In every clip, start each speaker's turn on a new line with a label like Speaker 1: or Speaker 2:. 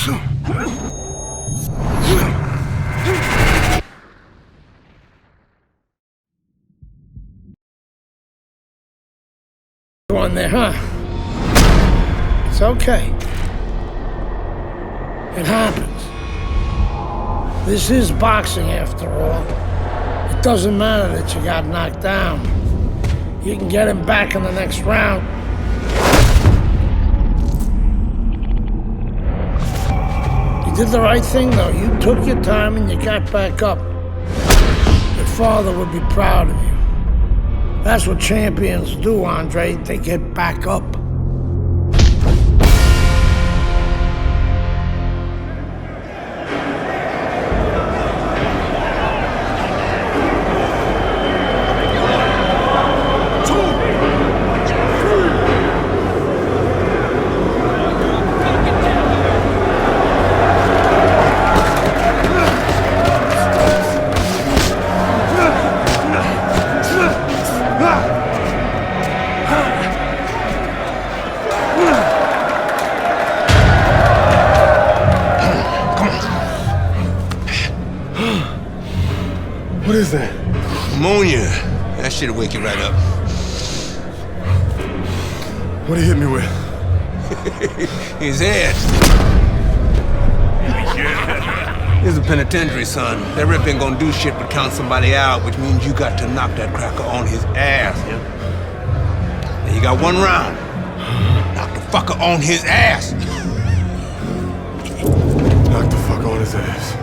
Speaker 1: One there, huh? It's okay. It happens. This is boxing after all. It doesn't matter that you got knocked down. You can get him back in the next round. You did the right thing, though. You took your time and you got back up. Your father would be proud of you. That's what champions do, Andre. They get back up.
Speaker 2: What is that?
Speaker 3: Ammonia. That shit'll wake you right up.
Speaker 2: What did he hit me with?
Speaker 3: His head. He's a penitentiary, son. That rip ain't gonna do shit but count somebody out, which means you got to knock that cracker on his ass, yeah? Now you got one round. Knock the fucker on his ass.
Speaker 2: Knock the fuck on his ass.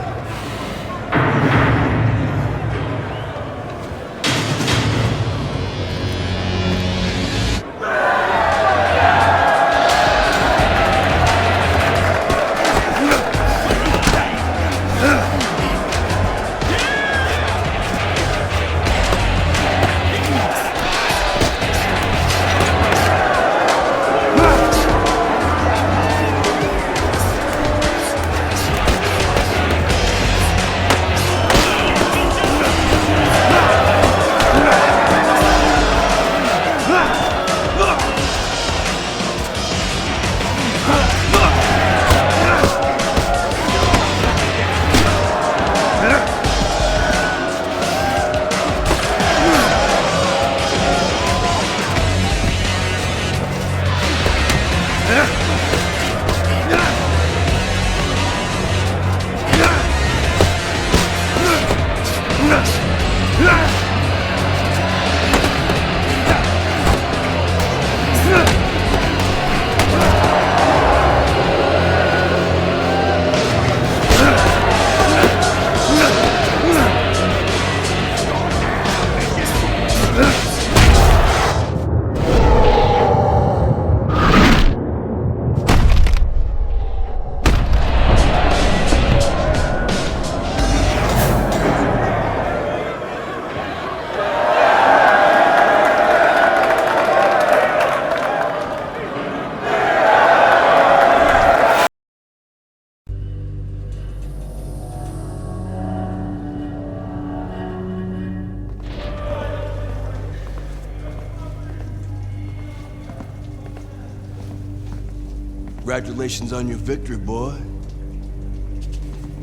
Speaker 4: Congratulations on your victory, boy.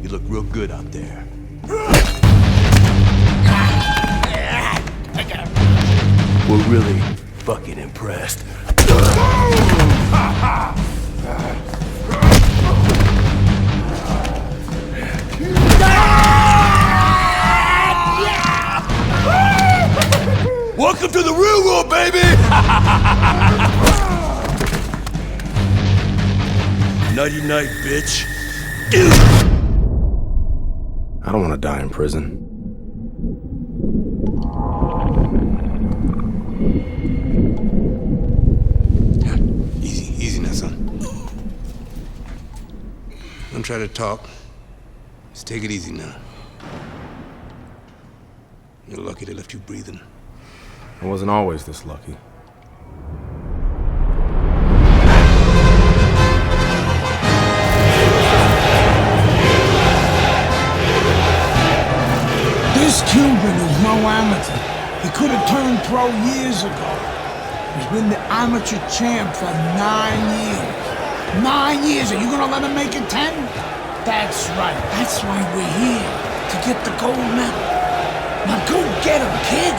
Speaker 4: You look real good out there. We're really fucking impressed. Welcome to the real world, baby! Nighty night, bitch.
Speaker 2: I don't want to die in prison.
Speaker 3: Easy now, son. Don't try to talk. Just take it easy now. You're lucky they left you breathing.
Speaker 2: I wasn't always this lucky.
Speaker 1: This Cuban is no amateur. He could have turned pro years ago. He's been the amateur champ for 9 years. 9 years. Are you gonna let him make it 10? That's right. That's why we're here. To get the gold medal. Now go get him, kid.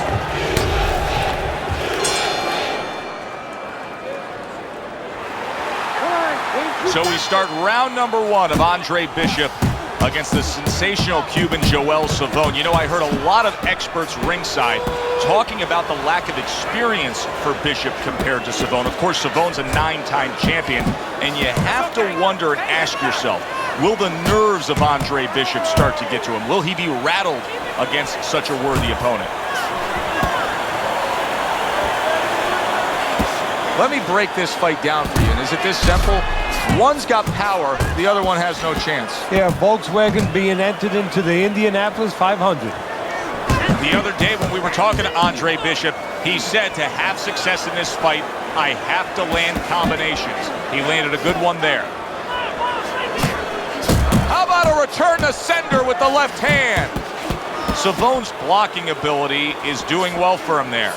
Speaker 5: So we start round number 1 of Andre Bishop against the sensational Cuban Joel Savone. You know, I heard a lot of experts ringside talking about the lack of experience for Bishop compared to Savone. Of course, Savone's a 9-time champion, and you have to wonder and ask yourself, will the nerves of Andre Bishop start to get to him? Will he be rattled against such a worthy opponent? Let me break this fight down for you. And is it this simple? One's got power, the other one has no chance.
Speaker 6: Yeah, Volkswagen being entered into the Indianapolis 500.
Speaker 5: The other day when we were talking to Andre Bishop, he said to have success in this fight, I have to land combinations. He landed a good one there. How about a return to sender with the left hand? Savone's blocking ability is doing well for him there.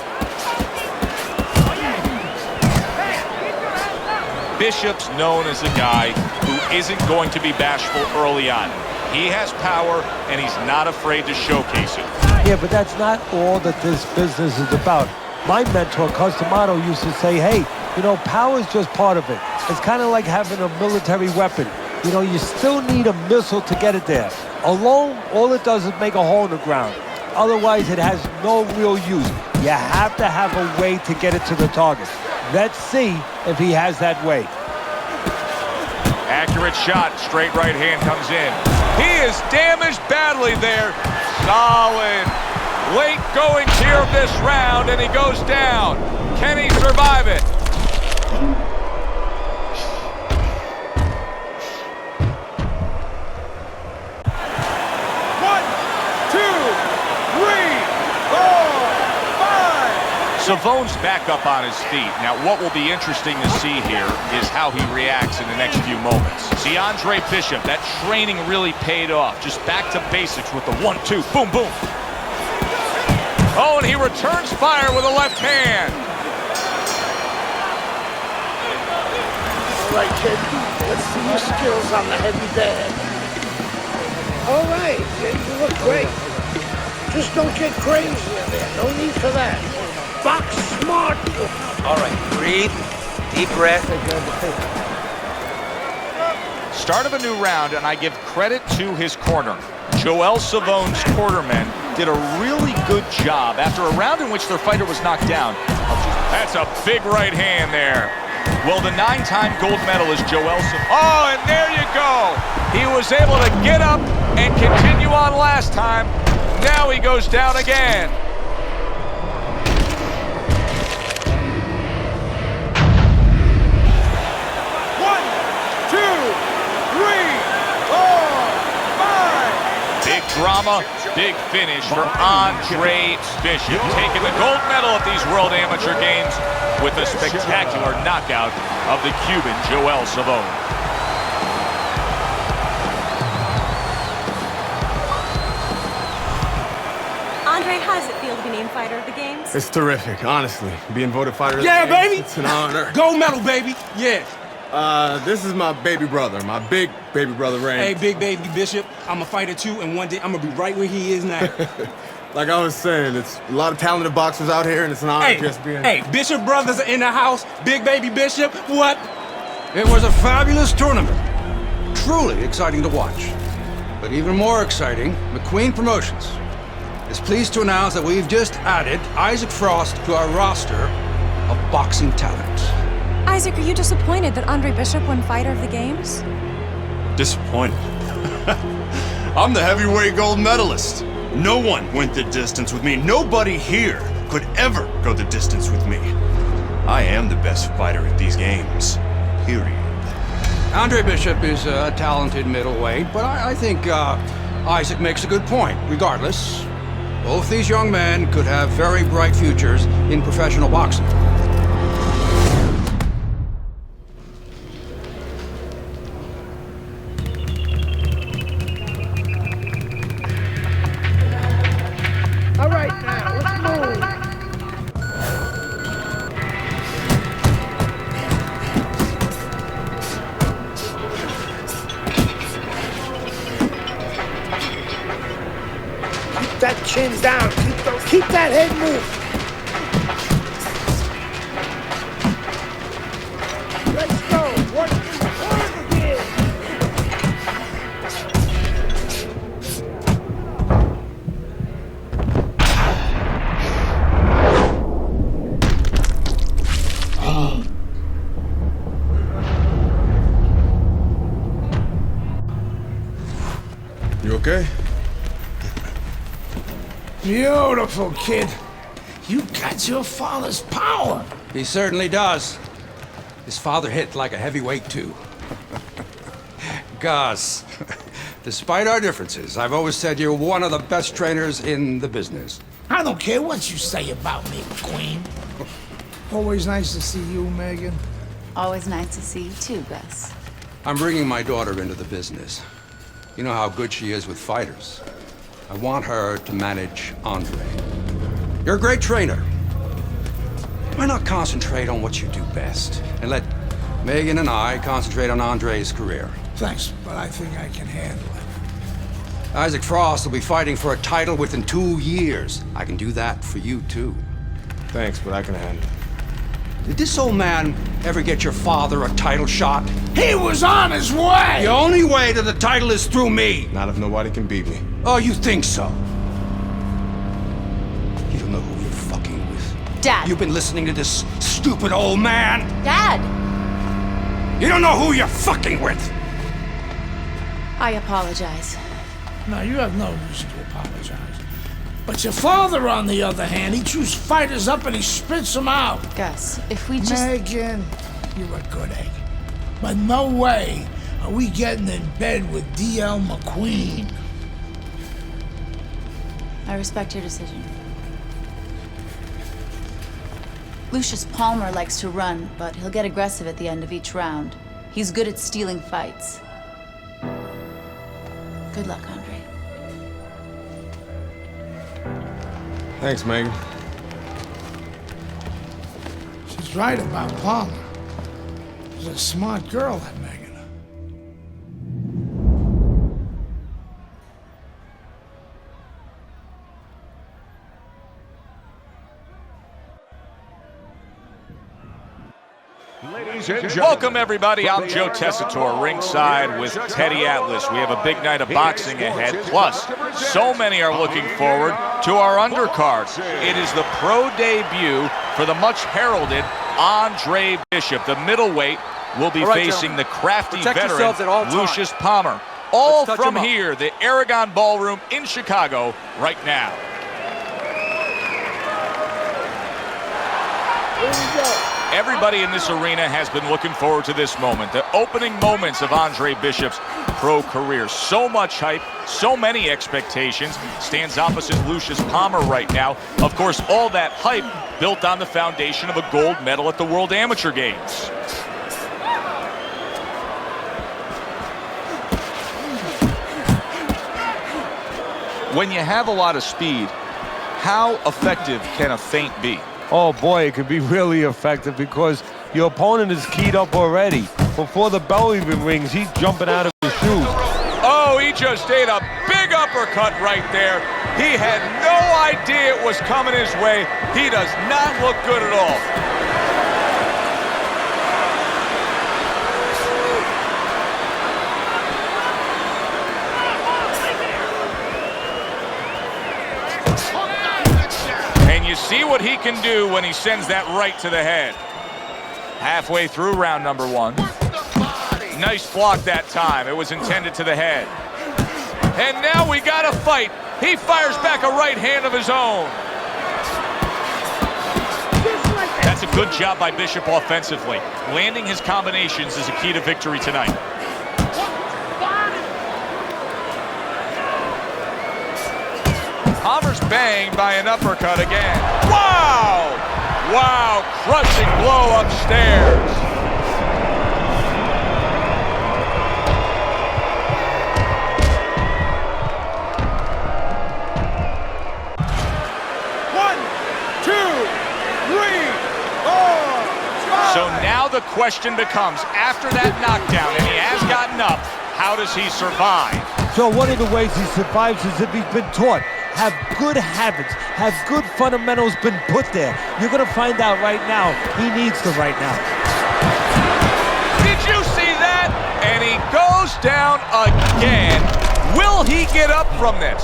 Speaker 5: Bishop's known as a guy who isn't going to be bashful early on. He has power, and he's not afraid to showcase it.
Speaker 6: Yeah, but that's not all that this business is about. My mentor, Customano, used to say, hey, you know, power is just part of it. It's kind of like having a military weapon. You know, you still need a missile to get it there. Alone, all it does is make a hole in the ground. Otherwise, it has no real use. You have to have a way to get it to the target. Let's see if he has that way.
Speaker 5: Accurate shot, straight right hand comes in. He is damaged badly there. Solid. Late going here of this round, and he goes down. Can he survive it? Savone's back up on his feet. Now, what will be interesting to see here is how he reacts in the next few moments. See, Andre Bishop, that training really paid off. Just back to basics with the 1-2, boom, boom. Oh, and he returns fire with a left hand.
Speaker 1: All right, kid. Let's see your skills on the heavy bag. All right, kid, you look great. Just don't get crazy in there. No need for that. Box smart.
Speaker 7: All right, breathe, deep breath.
Speaker 5: Start of a new round, and I give credit to his corner. Joel Savone's cornermen did a really good job after a round in which their fighter was knocked down. That's a big right hand there. Well, the 9-time gold medalist Joel Savone. Oh, and there you go. He was able to get up and continue on last time. Now he goes down again. Drama, big finish for Andre Bishop, taking the gold medal at these World Amateur Games with a spectacular knockout of the Cuban Joel Savone.
Speaker 8: Andre, how does it feel to be named Fighter of the Games?
Speaker 2: It's terrific, honestly. Being voted fighter of the
Speaker 3: Yeah,
Speaker 2: Games,
Speaker 3: baby.
Speaker 2: It's an honor.
Speaker 3: Gold medal, baby. Yeah.
Speaker 2: This is my baby brother, my big baby brother, Ray.
Speaker 3: Hey, big baby Bishop. I'm a fighter too, and one day I'm gonna be right where he is now.
Speaker 2: Like I was saying, it's a lot of talented boxers out here, and it's an honor just being...
Speaker 3: Hey, Bishop brothers are in the house. Big baby Bishop, what? It was a fabulous tournament. Truly exciting to watch. But even more exciting, McQueen Promotions is pleased to announce that we've just added Isaac Frost to our roster of boxing talent.
Speaker 8: Isaac, are you disappointed that Andre Bishop won Fighter of the Games?
Speaker 9: Disappointed. I'm the heavyweight gold medalist. No one went the distance with me. Nobody here could ever go the distance with me. I am the best fighter at these games. Period.
Speaker 3: Andre Bishop is a talented middleweight, but I think Isaac makes a good point. Regardless, both these young men could have very bright futures in professional boxing.
Speaker 1: All right, now, let's move. chin down. Keep that head moving. Let's go. What again?
Speaker 2: You okay?
Speaker 1: Beautiful, kid. You got your father's power.
Speaker 10: He certainly does. His father hit like a heavyweight, too. Gus, despite our differences, I've always said you're one of the best trainers in the business.
Speaker 1: I don't care what you say about me, Queen. Always nice to see you, Megan.
Speaker 11: Always nice to see you too, Gus.
Speaker 10: I'm bringing my daughter into the business. You know how good she is with fighters. I want her to manage Andre. You're a great trainer. Why not concentrate on what you do best and let Megan and I concentrate on Andre's career?
Speaker 1: Thanks, but I think I can handle it.
Speaker 10: Isaac Frost will be fighting for a title within 2 years. I can do that for you, too.
Speaker 2: Thanks, but I can handle it.
Speaker 10: Did this old man ever get your father a title shot?
Speaker 1: He was on his way!
Speaker 10: The only way to the title is through me!
Speaker 2: Not if nobody can beat me.
Speaker 10: Oh, you think so? You don't know who you're fucking with.
Speaker 11: Dad!
Speaker 10: You've been listening to this stupid old man!
Speaker 11: Dad!
Speaker 10: You don't know who you're fucking with!
Speaker 11: I apologize.
Speaker 1: No, you have no reason to apologize. But your father, on the other hand, he chews fighters up and he spits them out.
Speaker 11: Gus, if we just...
Speaker 1: Megan, you're a good egg. But no way are we getting in bed with D.L. McQueen.
Speaker 11: I respect your decision. Lucius Palmer likes to run, but he'll get aggressive at the end of each round. He's good at stealing fights. Good luck, Andre.
Speaker 2: Thanks, Megan.
Speaker 1: She's right about Palmer. She's a smart girl, that Megan.
Speaker 5: Welcome, everybody. I'm Joe Tessitore, ringside with Teddy Atlas. We have a big night of boxing ahead. Plus, so many are looking forward to our undercard. It is the pro debut for the much-heralded Andre Bishop. The middleweight will be facing the crafty veteran Lucius Palmer. All from here, the Aragon Ballroom in Chicago right now.
Speaker 1: Here we go.
Speaker 5: Everybody in this arena has been looking forward to this moment, the opening moments of Andre Bishop's pro career. So much hype, so many expectations. Stands opposite Lucius Palmer right now. Of course, all that hype built on the foundation of a gold medal at the World Amateur Games. When you have a lot of speed, how effective can a feint be?
Speaker 6: Oh boy, it could be really effective because your opponent is keyed up already. Before the bell even rings, he's jumping out of his shoes.
Speaker 5: Oh, he just ate a big uppercut right there. He had no idea it was coming his way. He does not look good at all. You see what he can do when he sends that right to the head. Halfway through round number one. Nice block that time. It was intended to the head. And now we got a fight. He fires back a right hand of his own. That's a good job by Bishop offensively. Landing his combinations is a key to victory tonight. Palmer's banged by an uppercut again. Wow! Wow, crushing blow upstairs.
Speaker 3: One, two, three, four, five.
Speaker 5: So now the question becomes, after that knockdown, and he has gotten up, how does he survive?
Speaker 6: So one of the ways he survives is if he's been taught. have good habits, have good fundamentals been put there? You're going to find out right now he needs them right now.
Speaker 5: Did you see that? And he goes down again. Will he get up from this?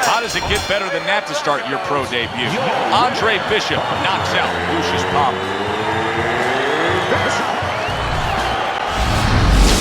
Speaker 5: How does it get better than that to start your pro debut? Andre Bishop knocks out Lucius Palmer.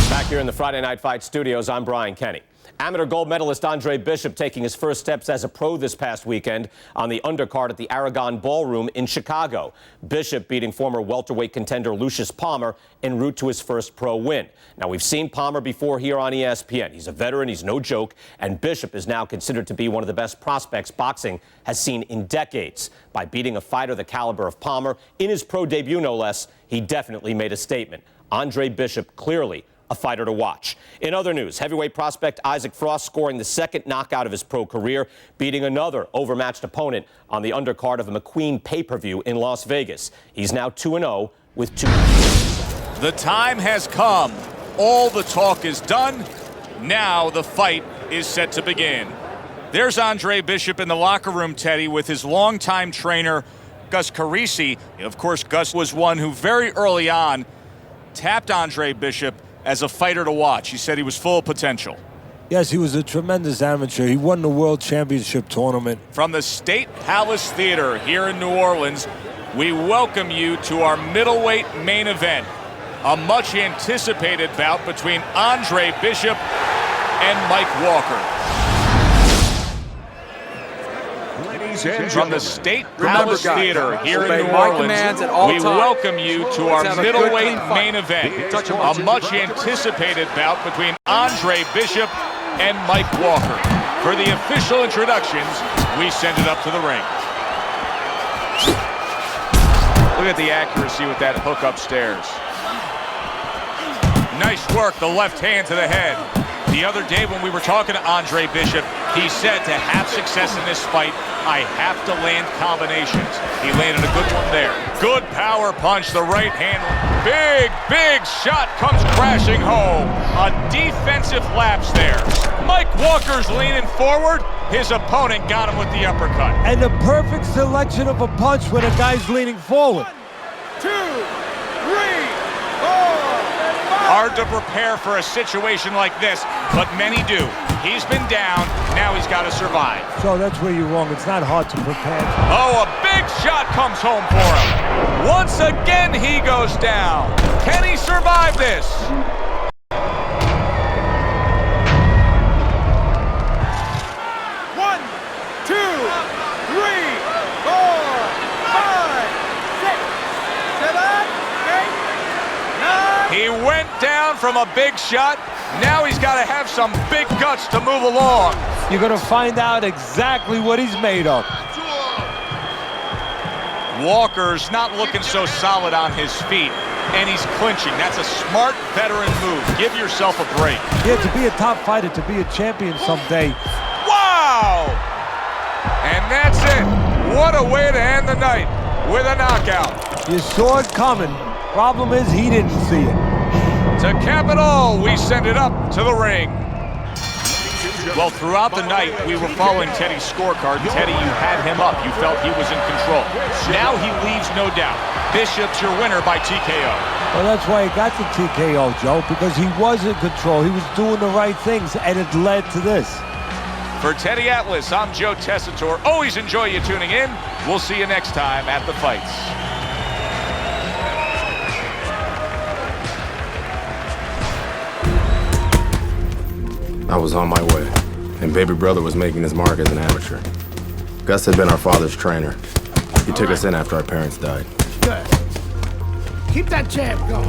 Speaker 12: Back here in the Friday Night Fight studios, I'm Brian Kenny. Amateur gold medalist Andre Bishop taking his first steps as a pro this past weekend on the undercard at the Aragon Ballroom in Chicago. Bishop beating former welterweight contender Lucius Palmer en route to his first pro win. Now, we've seen Palmer before here on ESPN. He's a veteran, he's no joke, and Bishop is now considered to be one of the best prospects boxing has seen in decades. By beating a fighter the caliber of Palmer in his pro debut, no less, he definitely made a statement. Andre Bishop clearly a fighter to watch. In other news, heavyweight prospect Isaac Frost scoring the second knockout of his pro career, beating another overmatched opponent on the undercard of a McQueen pay-per-view in Las Vegas. He's now 2-0 with 2.
Speaker 5: The time has come. All the talk is done. Now the fight is set to begin. There's Andre Bishop in the locker room, Teddy, with his longtime trainer, Gus Carisi. Of course, Gus was one who very early on tapped Andre Bishop as a fighter to watch. He said he was full of potential.
Speaker 6: Yes, he was a tremendous amateur. He won the World Championship tournament.
Speaker 5: From the State Palace Theater here in New Orleans, we welcome you to our middleweight main event. A much anticipated bout between Andre Bishop and Mike Walker. From the State Palace Theater here in New Orleans, we welcome you to our middleweight main event. A much anticipated bout between Andre Bishop and Mike Walker. For the official introductions, we send it up to the ring. Look at the accuracy with that hook upstairs. Nice work, the left hand to the head. The other day when we were talking to Andre Bishop, he said to have success in this fight, I have to land combinations. He landed a good one there. Good power punch, the right hand. Big, big shot comes crashing home. A defensive lapse there. Mike Walker's leaning forward. His opponent got him with the uppercut.
Speaker 6: And the perfect selection of a punch when a guy's leaning forward.
Speaker 5: 1, 2, 3, 4, 5. Hard to prepare for a situation like this, but many do. He's been down, now he's got to survive.
Speaker 6: So that's where you're wrong. It's not hard to prepare.
Speaker 5: Oh, a big shot comes home for him. Once again, he goes down. Can he survive this? He went down from a big shot. Now he's got to have some big guts to move along.
Speaker 6: You're going to find out exactly what he's made of.
Speaker 5: Walker's not looking so solid on his feet, and he's clinching. That's a smart veteran move. Give yourself a break.
Speaker 6: Yeah, to be a top fighter, to be a champion someday.
Speaker 5: Wow! And that's it. What a way to end the night with a knockout.
Speaker 6: You saw it coming. Problem is, he didn't see it.
Speaker 5: To cap it all, we send it up to the ring. Well, throughout the night, we were following Teddy's scorecard. Teddy, you had him up. You felt he was in control. Now he leaves, no doubt. Bishop's your winner by TKO.
Speaker 6: Well, that's why he got the TKO, Joe, because he was in control. He was doing the right things, and it led to this.
Speaker 5: For Teddy Atlas, I'm Joe Tessitore. Always enjoy you tuning in. We'll see you next time at the fights.
Speaker 2: I was on my way, and baby brother was making his mark as an amateur. Gus had been our father's trainer. He took us in after our parents died.
Speaker 1: Good. Keep that jab going.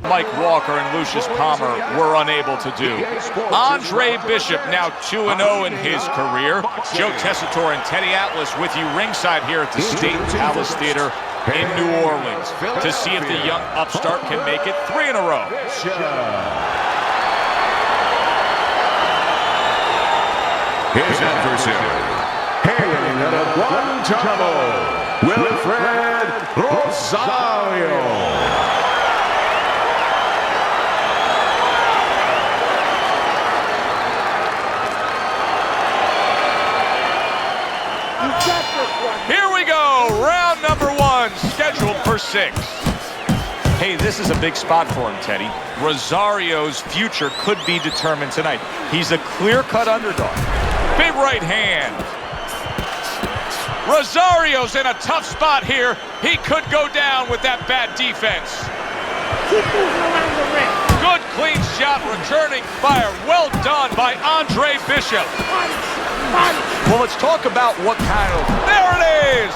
Speaker 5: Mike Walker and Lucius Palmer were unable to do. Andre Bishop now 2-0 in his career. Joe Tessitore and Teddy Atlas with you ringside here at the State Palace Theater in New Orleans to see if the young upstart can make it 3 in a row.
Speaker 13: his adversary, hailing out of Guantanamo, Wilfred Rosario.
Speaker 5: Here we go, round number 1, scheduled for 6. Hey, this is a big spot for him, Teddy. Rosario's future could be determined tonight. He's a clear-cut underdog. Big right hand. Rosario's in a tough spot here. He could go down with that bad defense.
Speaker 1: Keep moving around the ring.
Speaker 5: Good clean shot, returning fire. Well done by Andre Bishop. Well, let's talk about what kind of... There it is!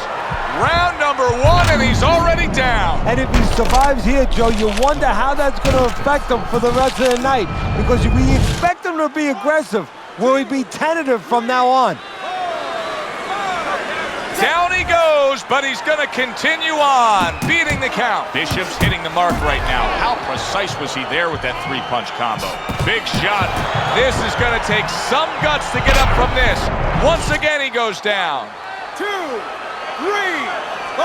Speaker 5: Round number 1, and he's already down.
Speaker 6: And if he survives here, Joe, you wonder how that's going to affect him for the rest of the night. Because we expect him to be aggressive. Will he be tentative from now on?
Speaker 5: Down he goes, but he's going to continue on, beating the count. Bishop's hitting the mark right now. How precise was he there with that 3-punch combo? Big shot. This is going to take some guts to get up from this. Once again, he goes down.
Speaker 14: 2, 3, 4, 5.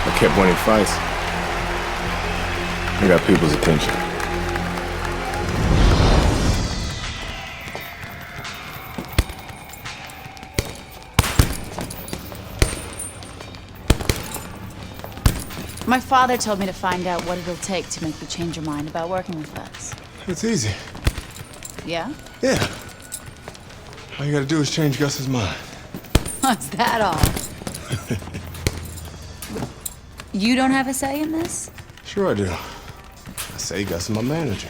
Speaker 2: I kept winning fights. I got people's attention.
Speaker 11: My father told me to find out what it'll take to make you change your mind about working with us.
Speaker 3: It's easy.
Speaker 11: Yeah?
Speaker 3: Yeah. All you gotta do is change Gus's mind.
Speaker 11: Is that all? You don't have a say in this?
Speaker 3: Sure I do. I say Gus is my manager.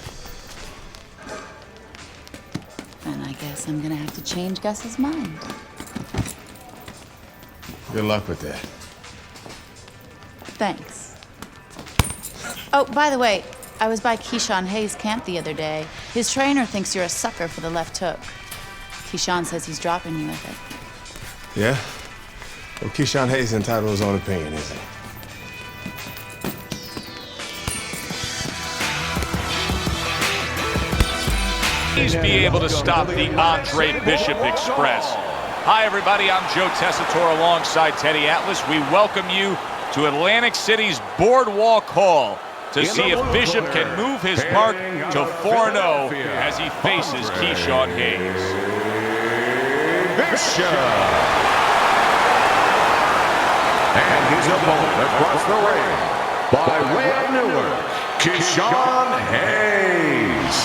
Speaker 11: Then I guess I'm gonna have to change Gus's mind.
Speaker 3: Good luck with that.
Speaker 11: Thanks. Oh, by the way, I was by Keyshawn Hayes' camp the other day. His trainer thinks you're a sucker for the left hook. Keyshawn says he's dropping you with it.
Speaker 3: Yeah? Well, Keyshawn Hayes is entitled to his own opinion, isn't he?
Speaker 5: Please be able to stop the Andre Bishop Express. Hi, everybody. I'm Joe Tessitore alongside Teddy Atlas. We welcome you to Atlantic City's Boardwalk Hall to see if Bishop can move his mark to 4-0 as he faces Keyshawn Hayes.
Speaker 13: Bishop. And his opponent across the ring, by way of Newark, Keyshawn Hayes.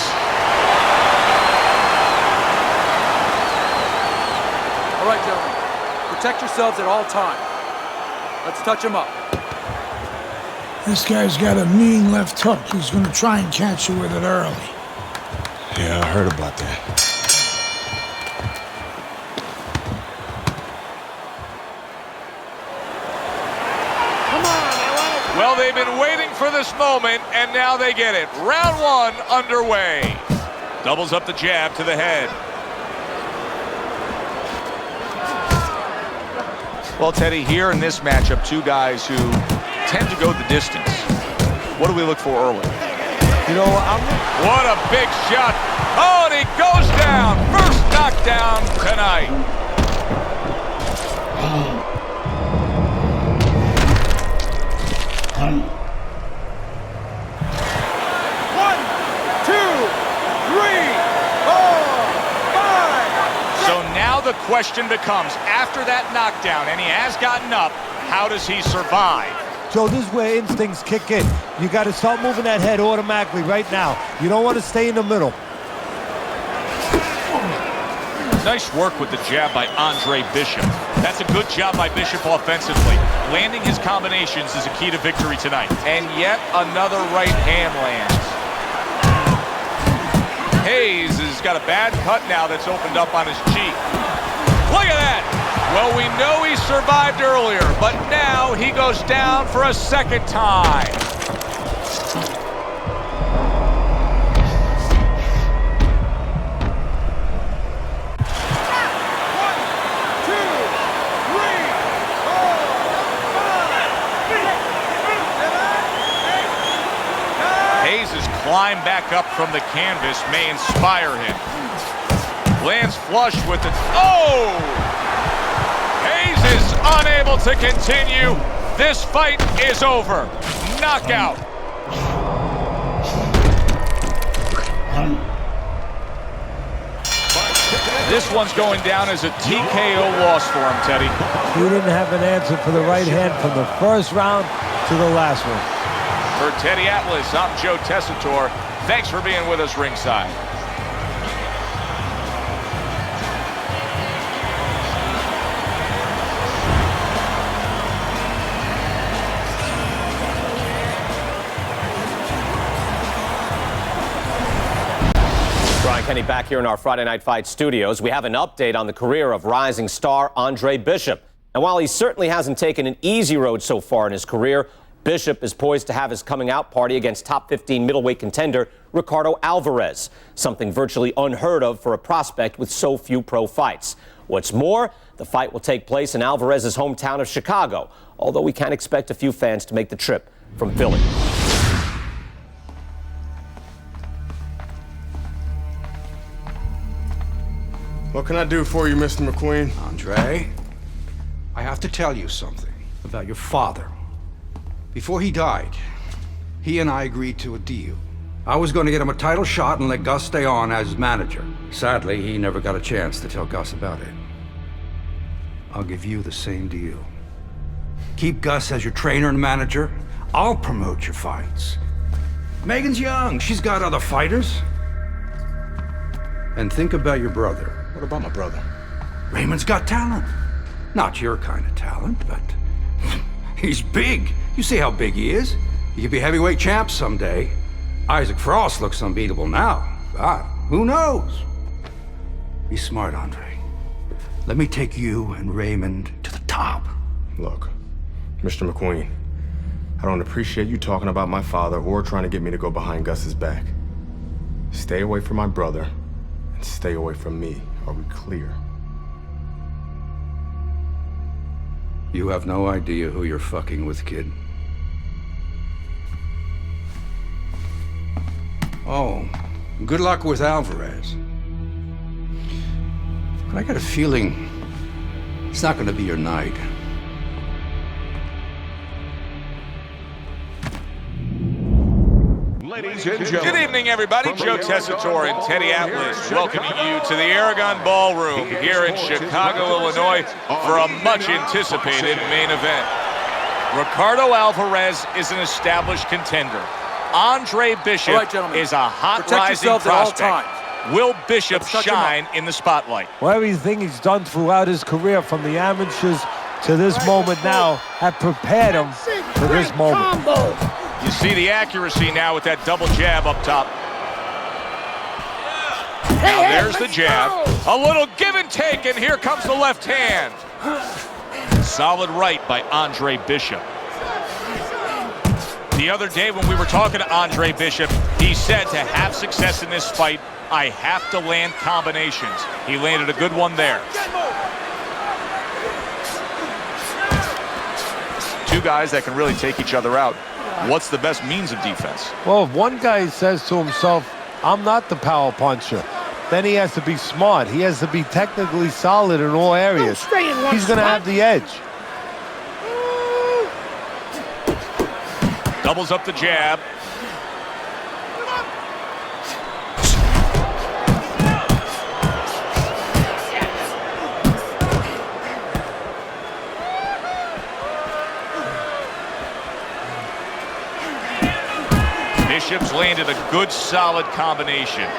Speaker 15: All right, gentlemen. Protect yourselves at all times. Let's touch him up.
Speaker 1: This guy's got a mean left hook. He's going to try and catch you with it early.
Speaker 3: Yeah, I heard about that.
Speaker 5: Well, they've been waiting for this moment, and now they get it. Round 1 underway. Doubles up the jab to the head. Well, Teddy, here in this matchup, two guys who tend to go the distance. What do we look for early?
Speaker 6: You know,
Speaker 5: what a big shot. Oh, and he goes down. First knockdown tonight. The question becomes, after that knockdown, and he has gotten up, how does he survive?
Speaker 6: Joe, this is where instincts kick in. You got to start moving that head automatically right now. You don't want to stay in the middle.
Speaker 5: Nice work with the jab by Andre Bishop. That's a good job by Bishop offensively. Landing his combinations is a key to victory tonight. And yet another right hand lands. Hayes has got a bad cut now that's opened up on his cheek. Look at that! Well, we know he survived earlier, but now he goes down for a second time. climb back up from the canvas may inspire him. Lands flush with it. Oh! Hayes is unable to continue. This fight is over. Knockout. This one's going down as a TKO loss for him, Teddy.
Speaker 6: He didn't have an answer for the right hand from the first round to the last one.
Speaker 5: For Teddy Atlas, I'm Joe Tessitore. Thanks for being with us ringside.
Speaker 12: Brian Kenny back here in our Friday Night Fight studios. We have an update on the career of rising star Andre Bishop. And while he certainly hasn't taken an easy road so far in his career, Bishop is poised to have his coming out party against top 15 middleweight contender Ricardo Alvarez, something virtually unheard of for a prospect with so few pro fights. What's more, the fight will take place in Alvarez's hometown of Chicago, although we can expect a few fans to make the trip from Philly.
Speaker 2: What can I do for you, Mr. McQueen?
Speaker 10: Andre, I have to tell you something about your father. Before he died, he and I agreed to a deal. I was going to get him a title shot and let Gus stay on as manager. Sadly, he never got a chance to tell Gus about it. I'll give you the same deal. Keep Gus as your trainer and manager. I'll promote your fights. Megan's young. She's got other fighters. And think about your brother.
Speaker 3: What about my brother?
Speaker 10: Raymond's got talent. Not your kind of talent, but he's big. You see how big he is. He could be heavyweight champ someday. Isaac Frost looks unbeatable now. God, who knows? Be smart, Andre. Let me take you and Raymond to the top.
Speaker 2: Look, Mr. McQueen, I don't appreciate you talking about my father or trying to get me to go behind Gus's back. Stay away from my brother and stay away from me. Are we clear?
Speaker 10: You have no idea who you're fucking with, kid. Oh, good luck with Alvarez. But I got a feeling it's not gonna be your night.
Speaker 13: Ladies and gentlemen.
Speaker 5: Good evening, everybody. Joe Tessitore and Teddy Atlas welcoming you to the Aragon Ballroom here in Chicago, Illinois for a much-anticipated main event. Ricardo Alvarez is an established contender. Andre Bishop is a hot rising prospect. Will Bishop shine in the spotlight?
Speaker 6: Well, everything he's done throughout his career, from the amateurs to this moment now, have prepared him for this moment.
Speaker 5: You see the accuracy now with that double jab up top. Now there's the jab. A little give and take, and here comes the left hand. Solid right by Andre Bishop. The other day when we were talking to Andre Bishop, he said to have success in this fight, I have to land combinations. He landed a good one there. Two guys that can really take each other out. What's the best means of defense?
Speaker 6: Well, if one guy says to himself, I'm not the power puncher, then he has to be smart. He has to be technically solid in all areas. He's going to have the edge.
Speaker 5: Doubles up the jab. Bishop's landed a good, solid combination.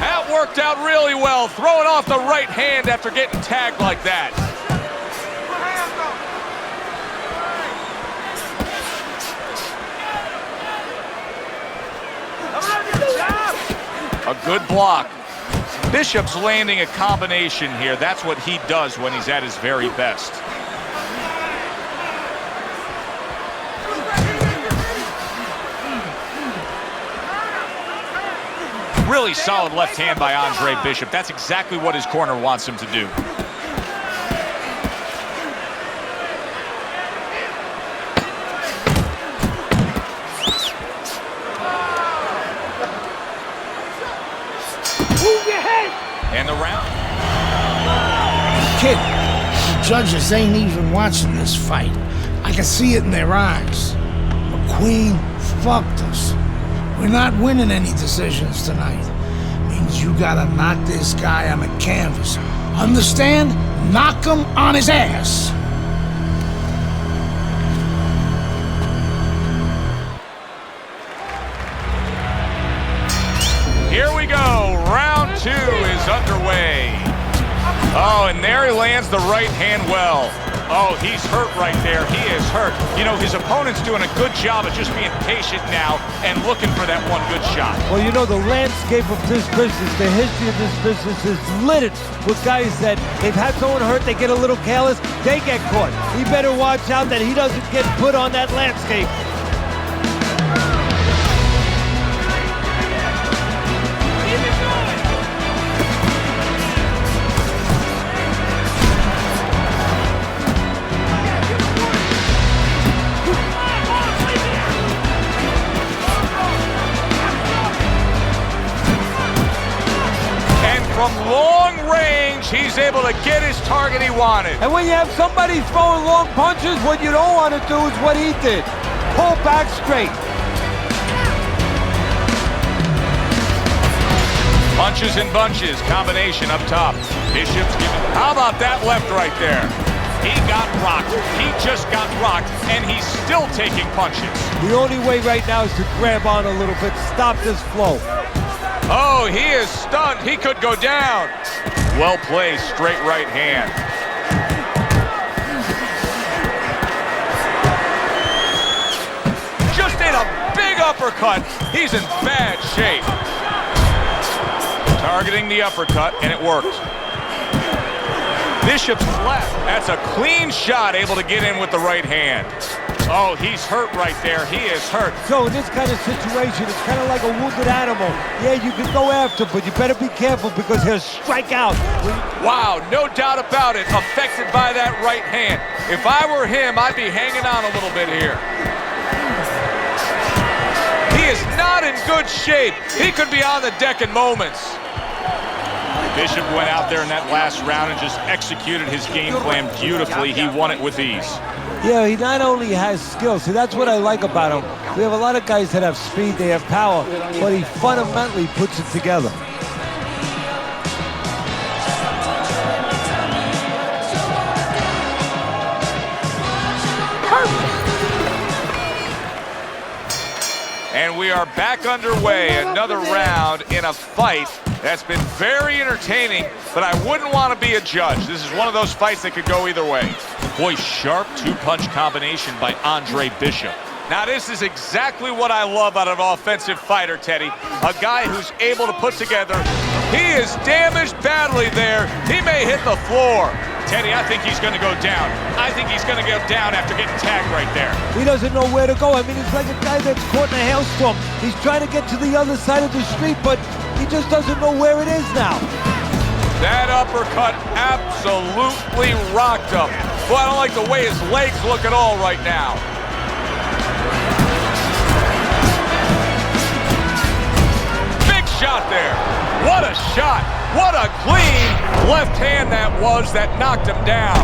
Speaker 5: That worked out really well, throwing off the right hand after getting tagged like that. A good block. Bishop's landing a combination here. That's what he does when he's at his very best. Really solid left hand by Andre Bishop. That's exactly what his corner wants him to do. And the round.
Speaker 1: Kid, the judges ain't even watching this fight. I can see it in their eyes. McQueen fucked us. We're not winning any decisions tonight. Means you gotta knock this guy on the canvas. Understand? Knock him on his ass.
Speaker 5: Here we go. Round 2 is underway. Oh, and there he lands the right hand well. Oh, he's hurt right there. He is hurt. You know, his opponent's doing a good job of just being patient now and looking for that one good shot.
Speaker 6: Well, you know, the landscape of this business, the history of this business is littered with guys that they've had someone hurt, they get a little careless, they get caught. He better watch out that he doesn't get put on that landscape.
Speaker 5: From long range, he's able to get his target he wanted.
Speaker 6: And when you have somebody throwing long punches, what you don't want to do is what he did. Pull back straight.
Speaker 5: Punches and bunches, combination up top. Bishop's giving, how about that left right there? He got rocked. He just got rocked, and he's still taking punches.
Speaker 6: The only way right now is to grab on a little bit, stop this flow.
Speaker 5: Oh, he is stunned. He could go down. Well placed, straight right hand. Just ate a big uppercut. He's in bad shape. Targeting the uppercut, and it worked. Bishop's left. That's a clean shot, able to get in with the right hand. Oh, he's hurt right there. He is hurt.
Speaker 6: So in this kind of situation, it's kind of like a wounded animal. Yeah, you can go after, but you better be careful because he'll strike out.
Speaker 5: Wow, no doubt about it. Affected by that right hand. If I were him, I'd be hanging on a little bit here. He is not in good shape. He could be on the deck in moments. Bishop went out there in that last round and just executed his game plan beautifully. He won it with ease.
Speaker 6: Yeah, he not only has skill, see, that's what I like about him. We have a lot of guys that have speed, they have power, but he fundamentally puts it together.
Speaker 5: And we are back underway, another round in a fight that's been very entertaining, but I wouldn't want to be a judge. This is one of those fights that could go either way. Boy, sharp two-punch combination by Andre Bishop. Now, this is exactly what I love out of an offensive fighter, Teddy. A guy who's able to put together. He is damaged badly there. He may hit the floor. Teddy, I think he's going to go down. I think he's going to go down after getting tagged right there.
Speaker 6: He doesn't know where to go. I mean, it's like a guy that's caught in a hailstorm. He's trying to get to the other side of the street, but he just doesn't know where it is now.
Speaker 5: That uppercut absolutely rocked him. Boy, I don't like the way his legs look at all right now. Big shot there. What a shot. What a clean left hand that was that knocked him down.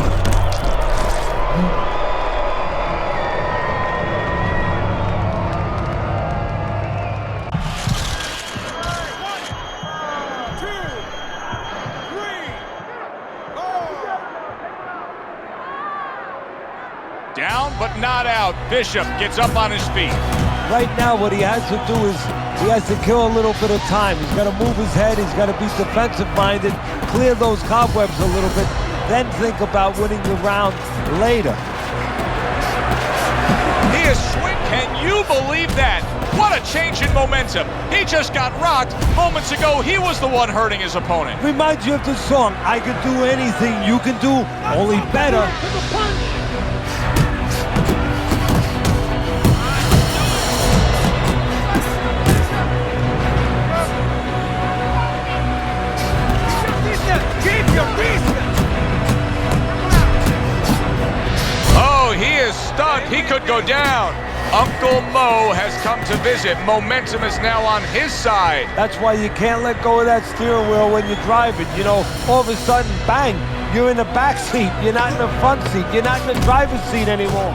Speaker 5: Down but not out. Bishop gets up on his feet.
Speaker 6: Right now what he has to do is he has to kill a little bit of time. He's got to move his head. He's got to be defensive-minded, clear those cobwebs a little bit, then think about winning the round later.
Speaker 5: He is swing. Can you believe that? What a change in momentum. He just got rocked. Moments ago, he was the one hurting his opponent.
Speaker 6: Reminds you of the song, I Can Do Anything You Can Do, only better.
Speaker 5: Oh, he is stunned. He could go down. Uncle Mo has come to visit. Momentum is now on his side.
Speaker 6: That's why you can't let go of that steering wheel when you're driving. You know, all of a sudden, bang, you're in the back seat. You're not in the front seat. You're not in the driver's seat anymore.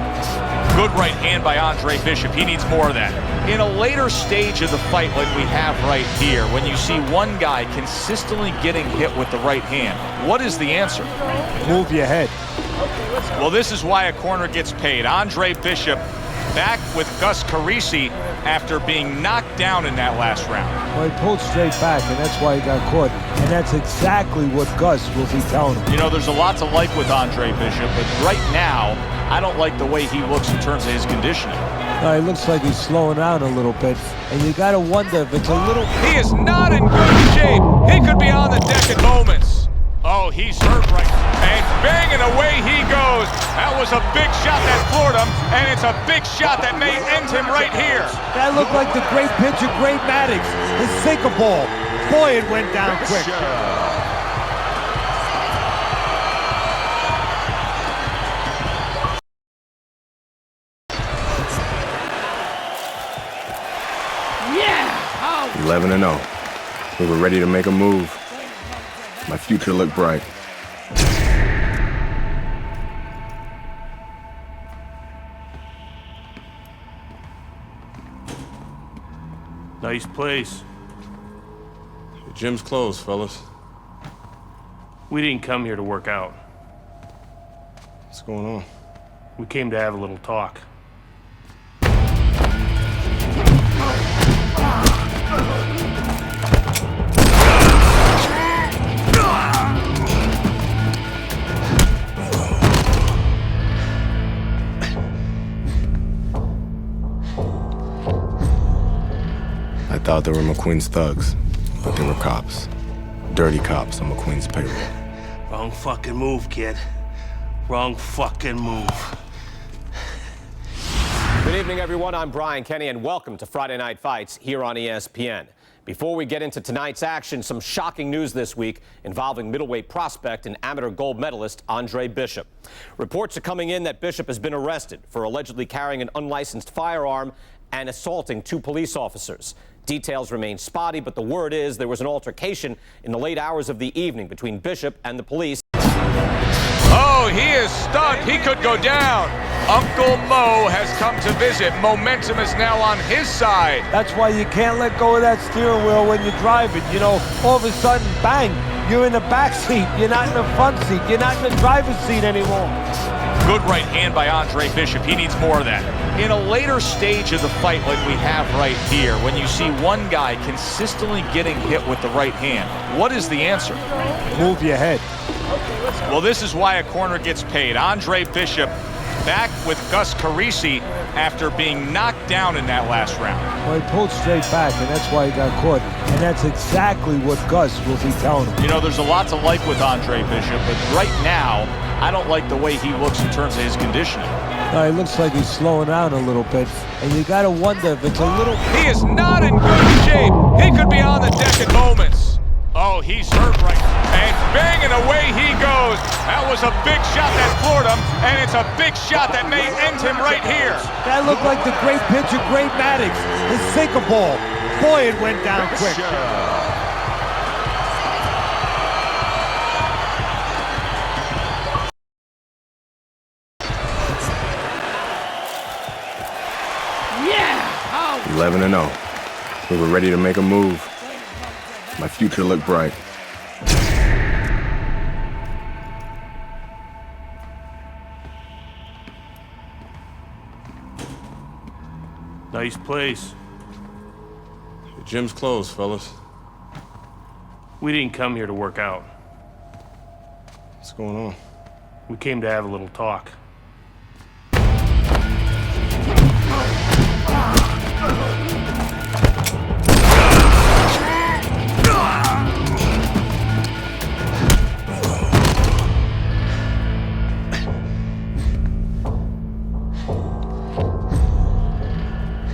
Speaker 5: Good right hand by Andre Bishop. He needs more of that. In a later stage of the fight like we have right here, when you see one guy consistently getting hit with the right hand, what is the answer?
Speaker 6: Move your head.
Speaker 5: Well, this is why a corner gets paid. Andre Bishop back with Gus Carisi after being knocked down in that last round.
Speaker 6: Well, he pulled straight back, and that's why he got caught. And that's exactly what Gus will be telling him.
Speaker 5: You know, there's a lot to like with Andre Bishop, but right now, I don't like the way he looks in terms of his conditioning.
Speaker 6: No, he looks like he's slowing down a little bit, and you got to wonder if it's a little...
Speaker 5: He is not in good shape. He could be on the deck at moments. Oh, he's hurt right now. And banging away he goes. That was a big shot that floored him, and it's a big shot that may end him right here.
Speaker 6: That looked like the great pitcher, Great Maddox, his sinker ball. Boy, it went down quick.
Speaker 2: Yeah! 11-0. We were ready to make a move. My future looked bright.
Speaker 16: Nice place.
Speaker 2: The gym's closed, fellas.
Speaker 16: We didn't come here to work out.
Speaker 2: What's going on?
Speaker 16: We came to have a little talk.
Speaker 2: I thought they were McQueen's thugs, but they were cops. Dirty cops on McQueen's payroll.
Speaker 16: Wrong fucking move, kid. Wrong fucking move.
Speaker 12: Good evening, everyone. I'm Brian Kenny, and welcome to Friday Night Fights here on ESPN. Before we get into tonight's action, some shocking news this week involving middleweight prospect and amateur gold medalist Andre Bishop. Reports are coming in that Bishop has been arrested for allegedly carrying an unlicensed firearm and assaulting 2 police officers. Details remain spotty, but the word is there was an altercation in the late hours of the evening between Bishop and the police.
Speaker 5: Oh, he is stunned. He could go down. Uncle Mo has come to visit. Momentum is now on his side.
Speaker 6: That's why you can't let go of that steering wheel when you're driving. You know, all of a sudden, bang, you're in the back seat. You're not in the front seat. You're not in the driver's seat anymore.
Speaker 5: Good right hand by Andre Bishop. He needs more of that. In a later stage of the fight like we have right here, when you see one guy consistently getting hit with the right hand, what is the answer?
Speaker 6: Move your head.
Speaker 5: Well, this is why a corner gets paid. Andre Bishop back with Gus Carisi after being knocked down in that last round.
Speaker 6: Well, he pulled straight back, and that's why he got caught. And that's exactly what Gus will be telling him.
Speaker 5: You know, there's a lot to like with Andre Bishop, but right now, I don't like the way he looks in terms of his conditioning.
Speaker 6: No, he looks like he's slowing down a little bit, and you got to wonder if it's a little...
Speaker 5: He is not in good shape. He could be on the deck at moments. Oh, he's hurt right now. And banging away he goes. That was a big shot that floored him, and it's a big shot that may end him right here.
Speaker 6: That looked like the great pitcher, Great Maddox, his sinker ball. Boy, it went down quick.
Speaker 2: Yeah! 11-0. We were ready to make a move. My future looked bright.
Speaker 16: Nice place.
Speaker 2: The gym's closed, fellas.
Speaker 16: We didn't come here to work out.
Speaker 2: What's going on?
Speaker 16: We came to have a little talk.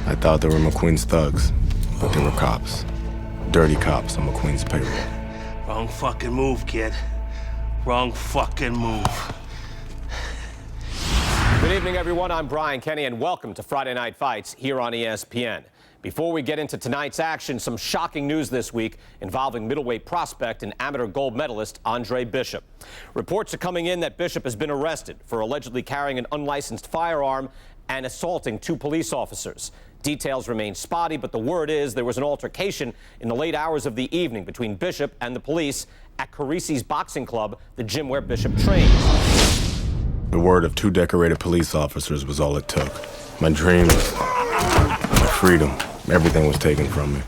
Speaker 2: I thought they were McQueen's thugs, but they were cops. Dirty cops on McQueen's payroll.
Speaker 16: Wrong fucking move, kid. Wrong fucking move.
Speaker 12: Good evening, everyone. I'm Brian Kenny, and welcome to Friday Night Fights here on ESPN. Before we get into tonight's action, some shocking news this week involving middleweight prospect and amateur gold medalist Andre Bishop. Reports are coming in that Bishop has been arrested for allegedly carrying an unlicensed firearm and assaulting 2 police officers. Details remain spotty, but the word is there was an altercation in the late hours of the evening between Bishop and the police at Carisi's Boxing Club, the gym where Bishop trains.
Speaker 2: The word of 2 decorated police officers was all it took. My dreams, my freedom, everything was taken from me.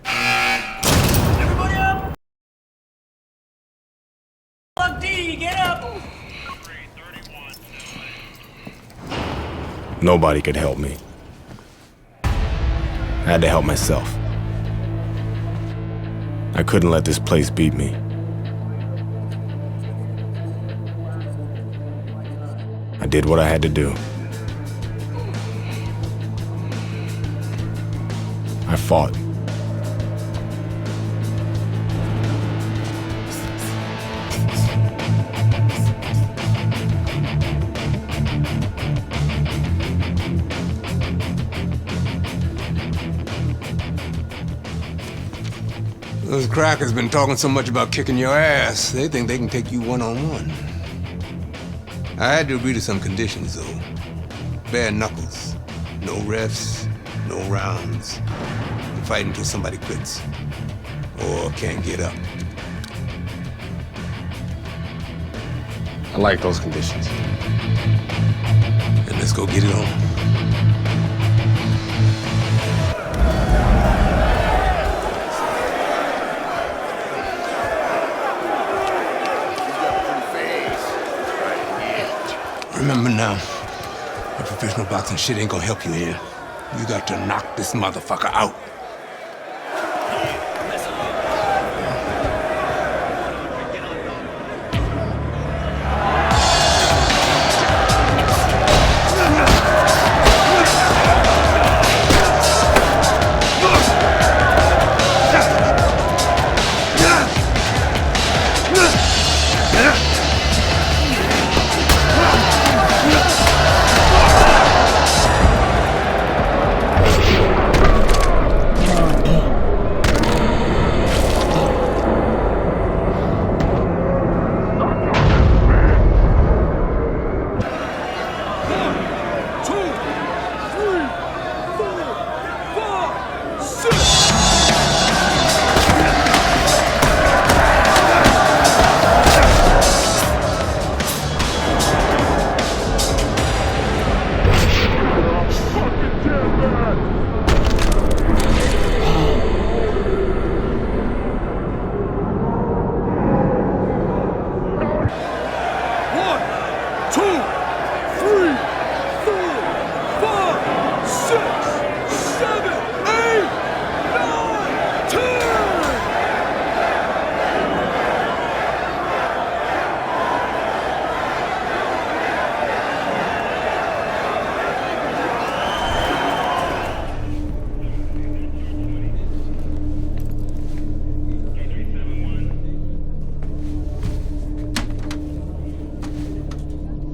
Speaker 14: Everybody up! Plug D, get up!
Speaker 2: Nobody could help me. I had to help myself. I couldn't let this place beat me. I did what I had to do. I fought.
Speaker 3: Those crackers been talking so much about kicking your ass, they think they can take you one-on-one. I had to agree to some conditions, though. Bare knuckles. No refs, no rounds. You fight until somebody quits. Or can't get up.
Speaker 2: I like those conditions.
Speaker 3: Then let's go get it on. Remember now, that professional boxing shit ain't gonna help you here. You got to knock this motherfucker out.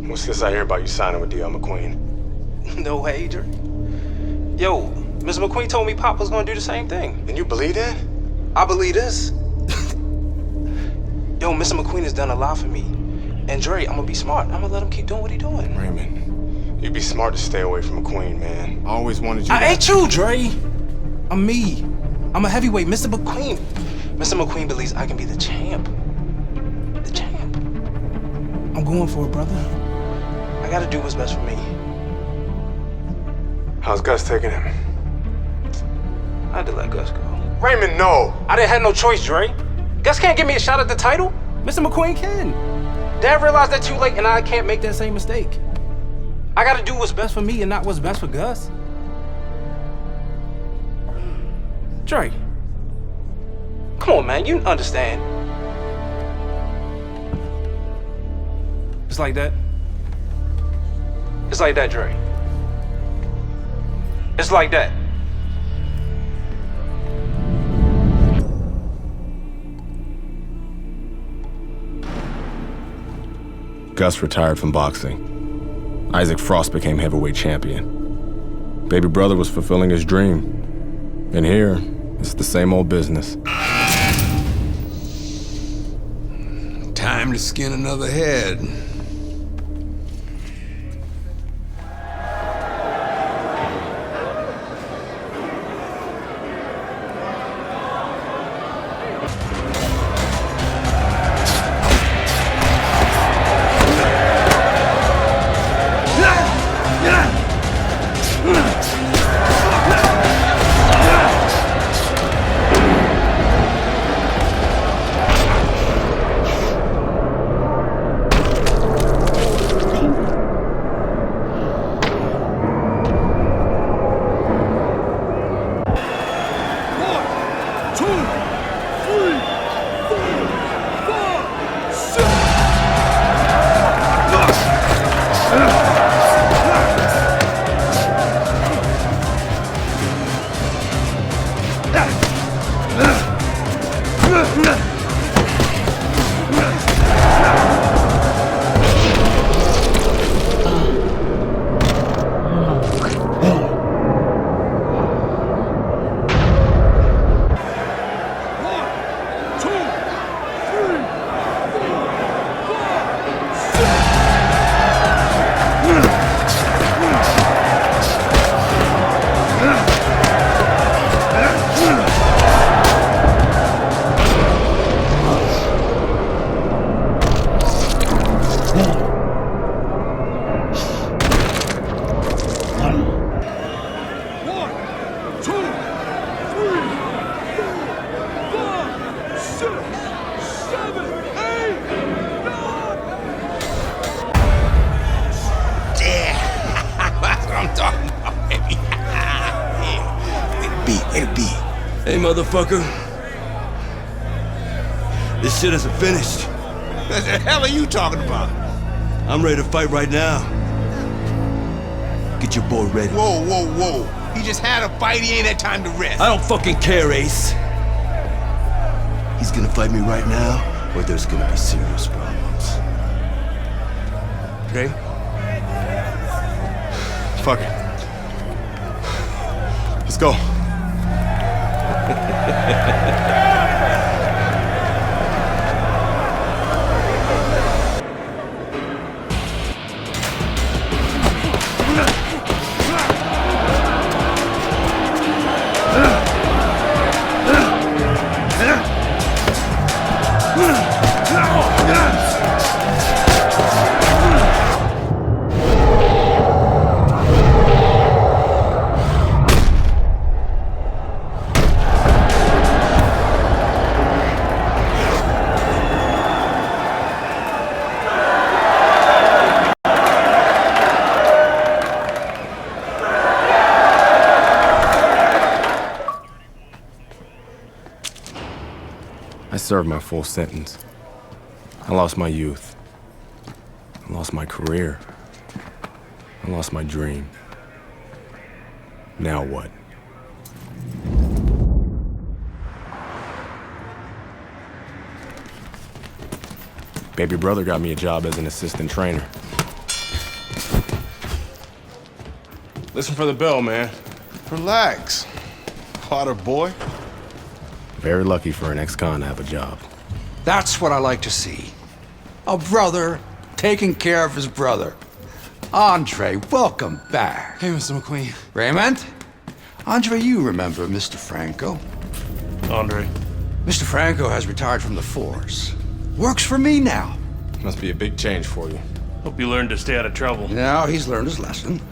Speaker 2: What's this I hear about you signing with D.L. McQueen?
Speaker 17: No way, Dre. Yo, Mr. McQueen told me Pop was gonna do the same thing.
Speaker 2: And you believe that?
Speaker 17: I believe this. Yo, Mr. McQueen has done a lot for me. And Dre, I'm gonna be smart. I'm gonna let him keep doing what he's doing.
Speaker 2: Raymond, you'd be smart to stay away from McQueen, man. I always wanted you
Speaker 17: I ain't you, Dre. I'm me. I'm a heavyweight, Mr. McQueen. Mr. McQueen believes I can be the champ. The champ. I'm going for it, brother. I gotta do what's best for me.
Speaker 2: How's Gus taking him?
Speaker 17: I had to let Gus go.
Speaker 2: Raymond, no!
Speaker 17: I didn't have no choice, Dre. Gus can't give me a shot at the title. Mr. McQueen can. Dad realized that too late, and I can't make that same mistake. I gotta do what's best for me and not what's best for Gus. Dre. Come on, man, you understand. It's like that. It's like that, Dre. It's like that.
Speaker 2: Gus retired from boxing. Isaac Frost became heavyweight champion. Baby brother was fulfilling his dream. And here, it's the same old business.
Speaker 3: Time to skin another head.
Speaker 4: Hey, motherfucker. This shit isn't finished.
Speaker 3: What the hell are you talking about?
Speaker 4: I'm ready to fight right now. Get your boy ready.
Speaker 3: Whoa, whoa, whoa. He just had a fight, he ain't had time to rest.
Speaker 4: I don't fucking care, Ace. He's gonna fight me right now, or there's gonna be serious problems. Okay?
Speaker 2: Fuck it. Let's go. I served my full sentence. I lost my youth. I lost my career. I lost my dream. Now what? Baby brother got me a job as an assistant trainer.
Speaker 9: Listen for the bell, man. Relax. Potter boy.
Speaker 2: Very lucky for an ex-con to have a job.
Speaker 10: That's what I like to see. A brother taking care of his brother. Andre, welcome back.
Speaker 17: Hey, Mr. McQueen.
Speaker 10: Raymond? Andre, you remember Mr. Franco.
Speaker 9: Andre.
Speaker 10: Mr. Franco has retired from the force. Works for me now.
Speaker 2: Must be a big change for you.
Speaker 16: Hope you learned to stay out of trouble.
Speaker 10: Now he's learned his lesson.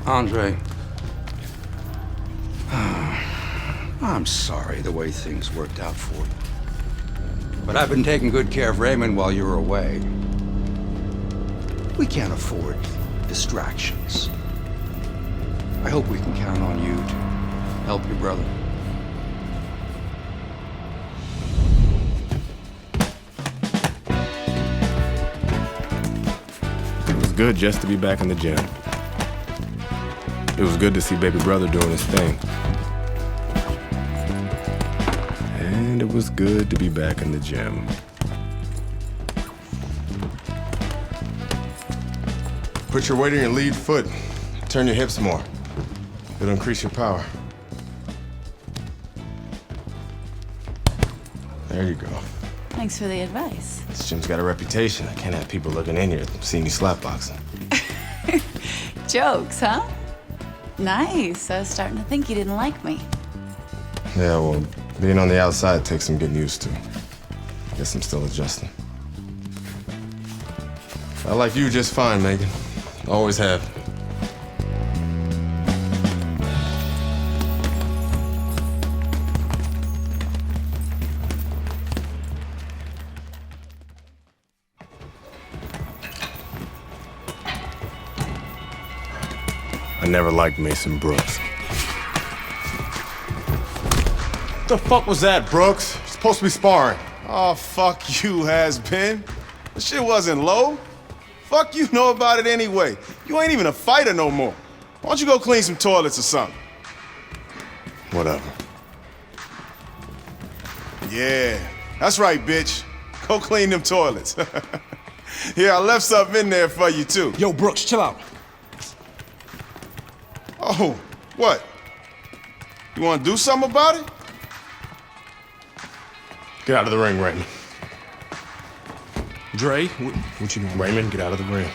Speaker 10: Andre, I'm sorry the way things worked out for you. But I've been taking good care of Raymond while you were away. We can't afford distractions. I hope we can count on you to help your brother.
Speaker 2: It was good just to be back in the gym. It was good to see baby brother doing his thing. And it was good to be back in the gym. Put your weight on your lead foot. Turn your hips more. It'll increase your power. There you go.
Speaker 11: Thanks for the advice.
Speaker 2: This gym's got a reputation. I can't have people looking in here seeing you slapboxing.
Speaker 11: Jokes, huh? Nice. I was starting to think you didn't like me.
Speaker 2: Yeah, well, being on the outside takes some getting used to. Guess I'm still adjusting. I like you just fine, Megan. Always have. I never liked Mason Brooks. What the fuck was that, Brooks? You're supposed to be sparring.
Speaker 9: Oh, fuck you, has-been. The shit wasn't low. Fuck you know about it anyway. You ain't even a fighter no more. Why don't you go clean some toilets or something?
Speaker 2: Whatever.
Speaker 9: Yeah, that's right, bitch. Go clean them toilets. Yeah, I left something in there for you, too.
Speaker 17: Yo, Brooks, chill out.
Speaker 9: Oh, what? You want to do something about it?
Speaker 2: Get out of the ring, Raymond.
Speaker 17: Dre, what you doing?
Speaker 2: Raymond, get out of the ring.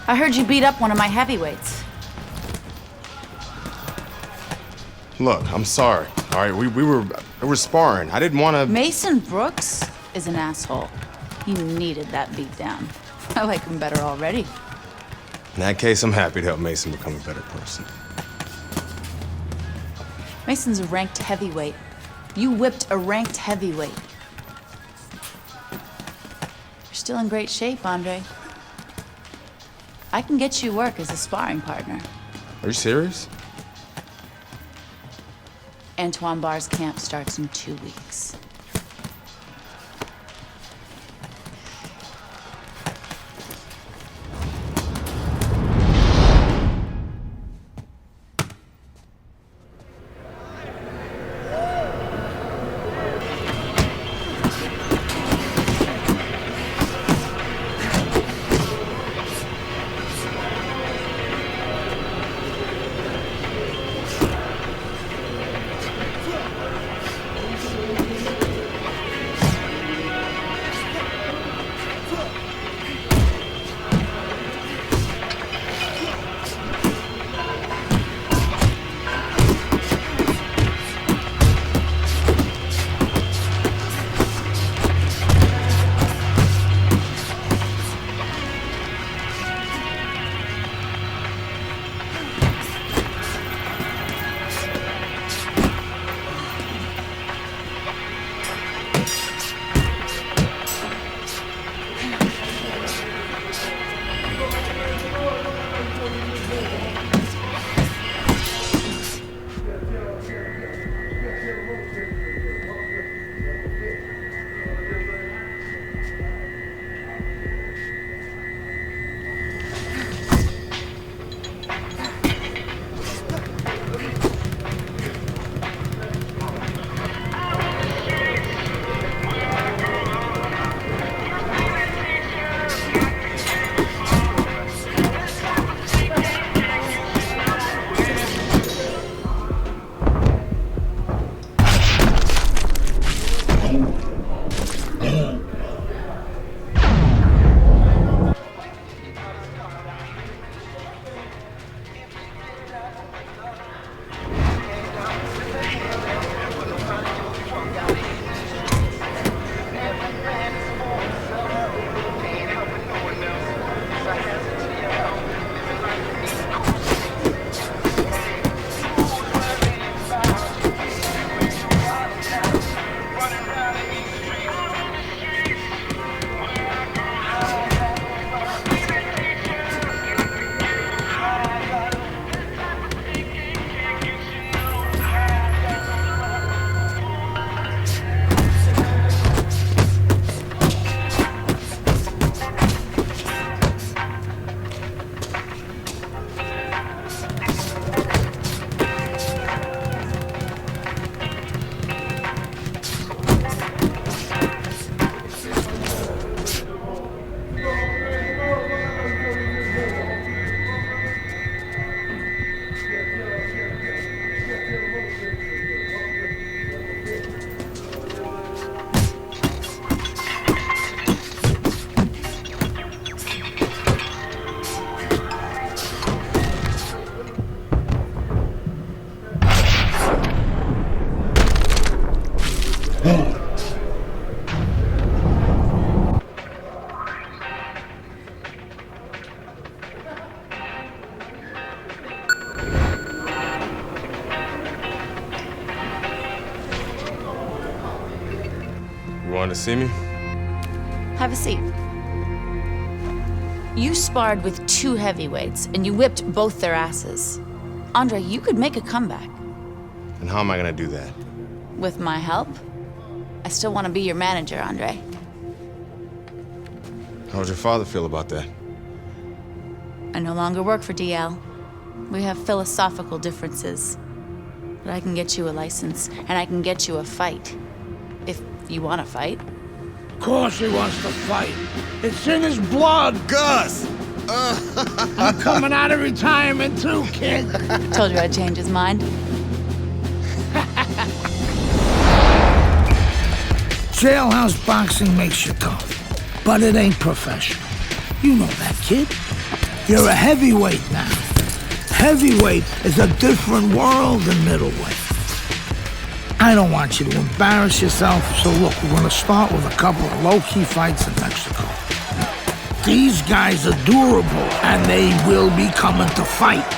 Speaker 11: I heard you beat up one of my heavyweights.
Speaker 2: Look, I'm sorry. All right, we were sparring. I didn't want to.
Speaker 11: Mason Brooks is an asshole. He needed that beatdown. I like him better already.
Speaker 2: In that case, I'm happy to help Mason become a better person.
Speaker 11: Mason's a ranked heavyweight. You whipped a ranked heavyweight. You're still in great shape, Andre. I can get you work as a sparring partner.
Speaker 2: Are you serious?
Speaker 11: Antoine Barr's camp starts in 2 weeks.
Speaker 2: wanted to see me?
Speaker 11: Have a seat. You sparred with 2 heavyweights, and you whipped both their asses. Andre, you could make a comeback.
Speaker 2: And how am I gonna do that?
Speaker 11: With my help? I still want to be your manager, Andre.
Speaker 2: How would your father feel about that?
Speaker 11: I no longer work for DL. We have philosophical differences. But I can get you a license, and I can get you a fight. If you want to fight.
Speaker 1: Of course he wants to fight. It's in his blood.
Speaker 3: Gus!
Speaker 1: I'm coming out of retirement too, kid.
Speaker 11: Told you I'd change his mind.
Speaker 1: Jailhouse boxing makes you tough, but it ain't professional. You know that, kid. You're a heavyweight now. Heavyweight is a different world than middleweight. I don't want you to embarrass yourself, so look, we're gonna start with a couple of low-key fights in Mexico. These guys are durable, and they will be coming to fight.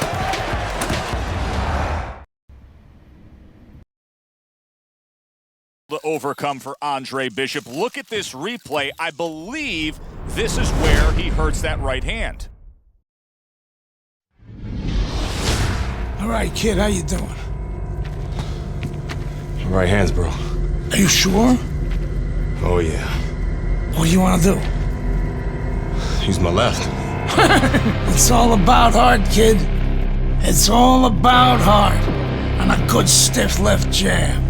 Speaker 5: To overcome for Andre Bishop. Look at this replay. I believe this is where he hurts that right hand.
Speaker 1: All right, kid, how you doing?
Speaker 2: Right hands, bro.
Speaker 1: Are you sure?
Speaker 2: Oh, yeah.
Speaker 1: What do you want to do?
Speaker 2: Use my left.
Speaker 1: It's all about heart, kid. It's all about heart. And a good stiff left jab.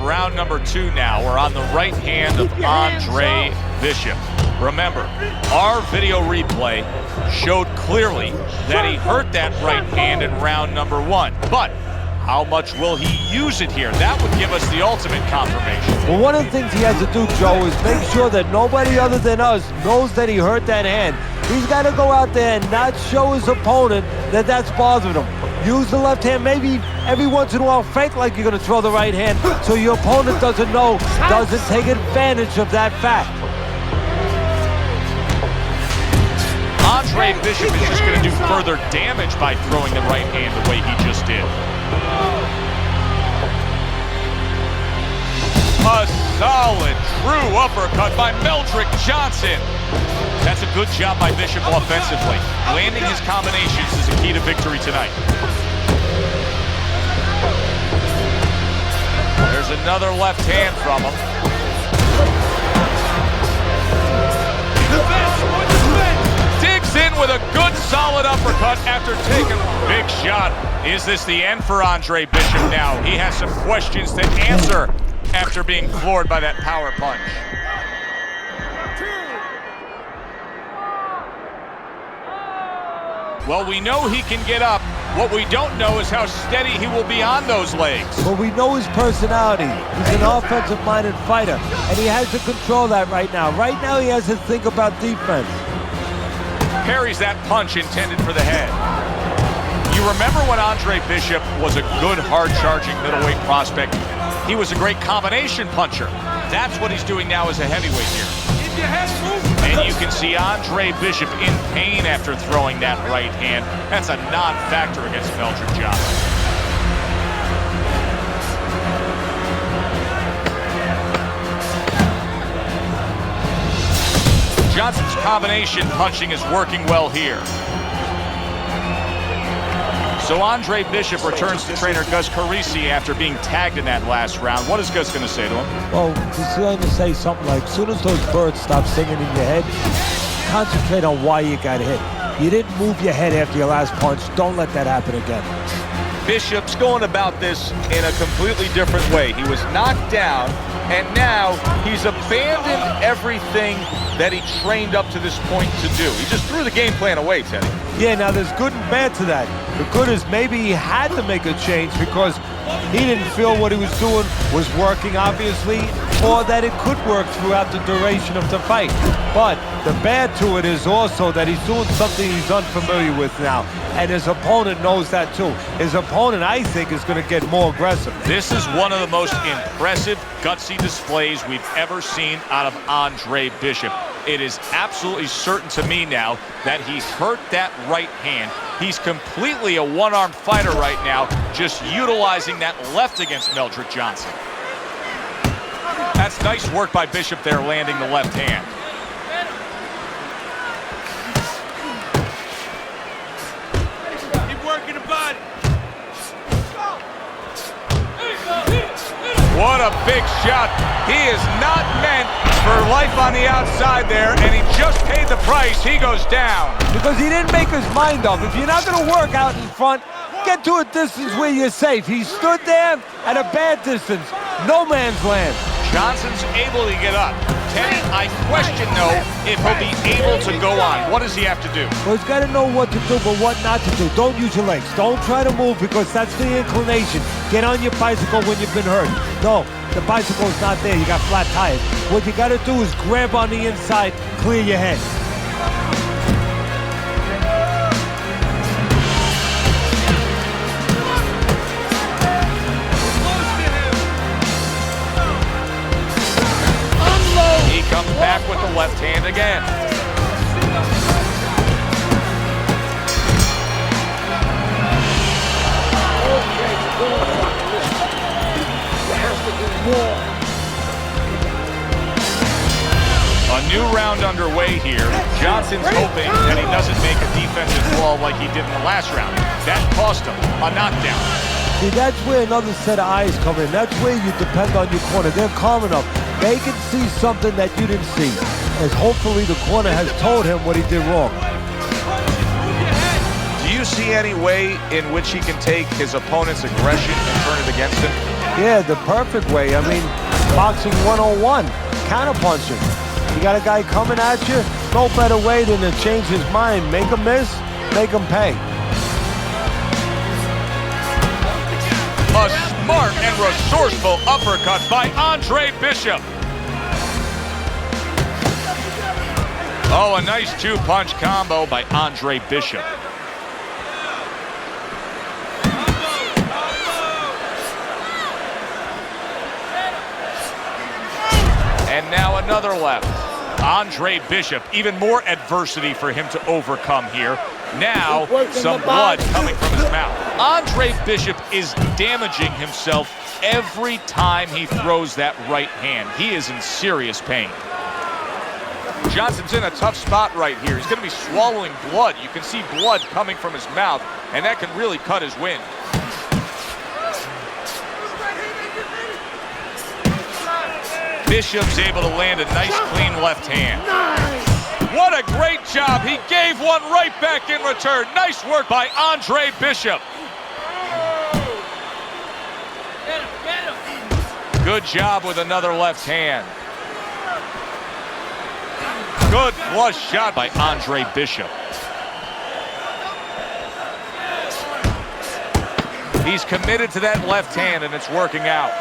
Speaker 5: Round number 2 now. We're on the right hand of Andre Bishop. Remember, our video replay showed clearly that he hurt that right hand in round number 1. But how much will he use it here? That would give us the ultimate confirmation.
Speaker 6: Well, one of the things he has to do, Joe, is make sure that nobody other than us knows that he hurt that hand. He's got to go out there and not show his opponent that that's bothering him. Use the left hand, maybe every once in a while fake like you're going to throw the right hand so your opponent doesn't know, doesn't take advantage of that fact.
Speaker 5: Andre Bishop is just going to do further damage by throwing the right hand the way he just did. A solid, true uppercut by Meldrick Johnson. That's a good job by Bishop offensively. Landing his combinations is a key to victory tonight. There's another left hand from him. Digs in with a good solid uppercut after taking a big shot. Is this the end for Andre Bishop now? He has some questions to answer after being floored by that power punch. Well, we know he can get up. What we don't know is how steady he will be on those legs.
Speaker 6: But we know his personality. He's an offensive-minded fighter, and he has to control that right now. Right now, he has to think about defense.
Speaker 5: Parries that punch intended for the head. You remember when Andre Bishop was a good, hard-charging middleweight prospect? He was a great combination puncher. That's what he's doing now as a heavyweight here. And you can see Andre Bishop in pain after throwing that right hand. That's a non-factor against Meldrick Johnson. Johnson's combination punching is working well here. So Andre Bishop returns to trainer Gus Carisi after being tagged in that last round. What is Gus going to say to him?
Speaker 6: Well, he's going to say something like, as soon as those birds stop singing in your head, concentrate on why you got hit. You didn't move your head after your last punch. Don't let that happen again.
Speaker 5: Bishop's going about this in a completely different way. He was knocked down, and now he's abandoned everything that he trained up to this point to do. He just threw the game plan away, Teddy.
Speaker 6: Yeah, now there's good and bad to that. The good is maybe he had to make a change because he didn't feel what he was doing was working, obviously, or that it could work throughout the duration of the fight. But the bad to it is also that he's doing something he's unfamiliar with now, and his opponent knows that too. His opponent, I think, is going to get more aggressive.
Speaker 5: This is one of the most impressive, gutsy displays we've ever seen out of Andre Bishop. it is absolutely certain to me now that he hurt that right hand. He's completely a one-armed fighter right now, just utilizing that left against Meldrick Johnson. That's nice work by Bishop there, landing the left hand.
Speaker 16: Keep working the body.
Speaker 5: What a big shot. He is not meant for life on the outside there, and he just paid the price. He goes down.
Speaker 6: Because he didn't make his mind up. If you're not going to work out in front, get to a distance where you're safe. He stood there at a bad distance. No man's land.
Speaker 5: Johnson's able to get up. Teddy, I question, though, if he'll be able to go on. What does he have to do?
Speaker 6: Well, he's got to know what to do, but what not to do. Don't use your legs. Don't try to move because that's the inclination. Get on your bicycle when you've been hurt. No, the bicycle's not there. You got flat tires. What you got to do is grab on the inside, clear your head.
Speaker 5: Comes back with the left hand again. A new round underway here. Johnson's hoping that he doesn't make a defensive wall like he did in the last round. That cost him a knockdown.
Speaker 6: See, that's where another set of eyes come in. That's where you depend on your corner. They're calm enough. They can see something that you didn't see. As hopefully the corner has told him what he did wrong.
Speaker 5: Do you see any way in which he can take his opponent's aggression and turn it against him?
Speaker 6: Yeah, the perfect way. I mean, boxing 101, counterpunching. You got a guy coming at you, no better way than to change his mind. Make him miss, make him pay.
Speaker 5: A smart and resourceful uppercut by Andre Bishop. Oh, a nice two-punch combo by Andre Bishop. And now another left. Andre Bishop, even more adversity for him to overcome here. Now, some blood coming from his mouth. Andre Bishop is damaging himself every time he throws that right hand. He is in serious pain. Johnson's in a tough spot right here. He's going to be swallowing blood. You can see blood coming from his mouth, and that can really cut his wind. Bishop's able to land a nice, clean left hand. What a great job. He gave one right back in return. Nice work by Andre Bishop. Good job with another left hand. Good flush shot by Andre Bishop. He's committed to that left hand, and it's working out.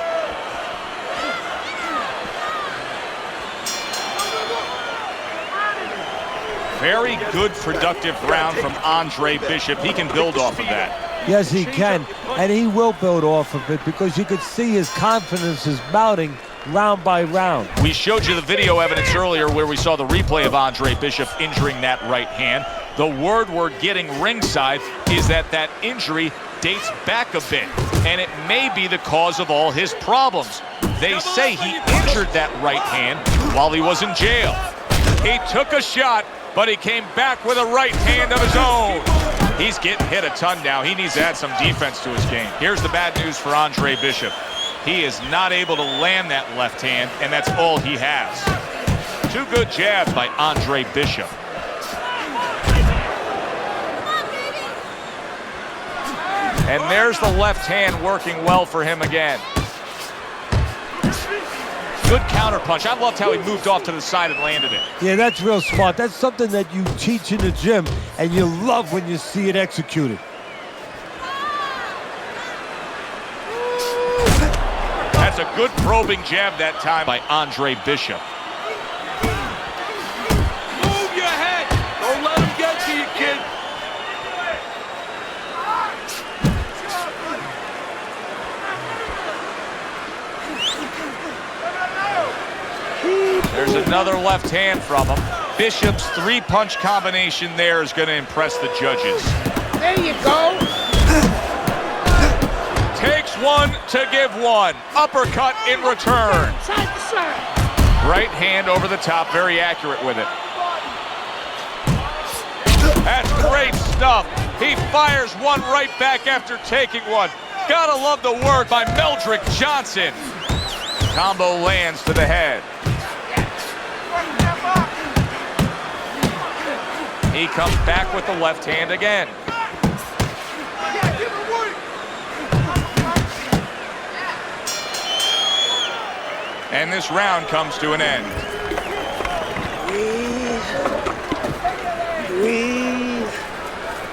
Speaker 5: Very good, productive round from Andre Bishop. He can build off of that.
Speaker 6: Yes, he can, and he will build off of it because you could see his confidence is mounting round by round.
Speaker 5: We showed you the video evidence earlier where we saw the replay of Andre Bishop injuring that right hand. The word we're getting ringside is that that injury dates back a bit, and it may be the cause of all his problems. They say he injured that right hand while he was in jail. He took a shot, but he came back with a right hand of his own. He's getting hit a ton now. He needs to add some defense to his game. Here's the bad news for Andre Bishop. He is not able to land that left hand, and that's all he has. Two good jabs by Andre Bishop. And there's the left hand working well for him again. Good counter punch. I loved how he moved off to the side and landed it.
Speaker 6: Yeah, that's real smart. That's something that you teach in the gym, and you love when you see it executed.
Speaker 5: That's a good probing jab that time by Andre Bishop.
Speaker 15: Move your head. Don't let him get to you, kid.
Speaker 5: There's another left hand from him. Bishop's three-punch combination there is going to impress the judges.
Speaker 1: There you go.
Speaker 5: Takes one to give one. Uppercut in return.
Speaker 1: Side to side.
Speaker 5: Right hand over the top, very accurate with it. That's great stuff. He fires one right back after taking one. Gotta love the work by Meldrick Johnson. Combo lands to the head. He comes back with the left hand again. And this round comes to an end.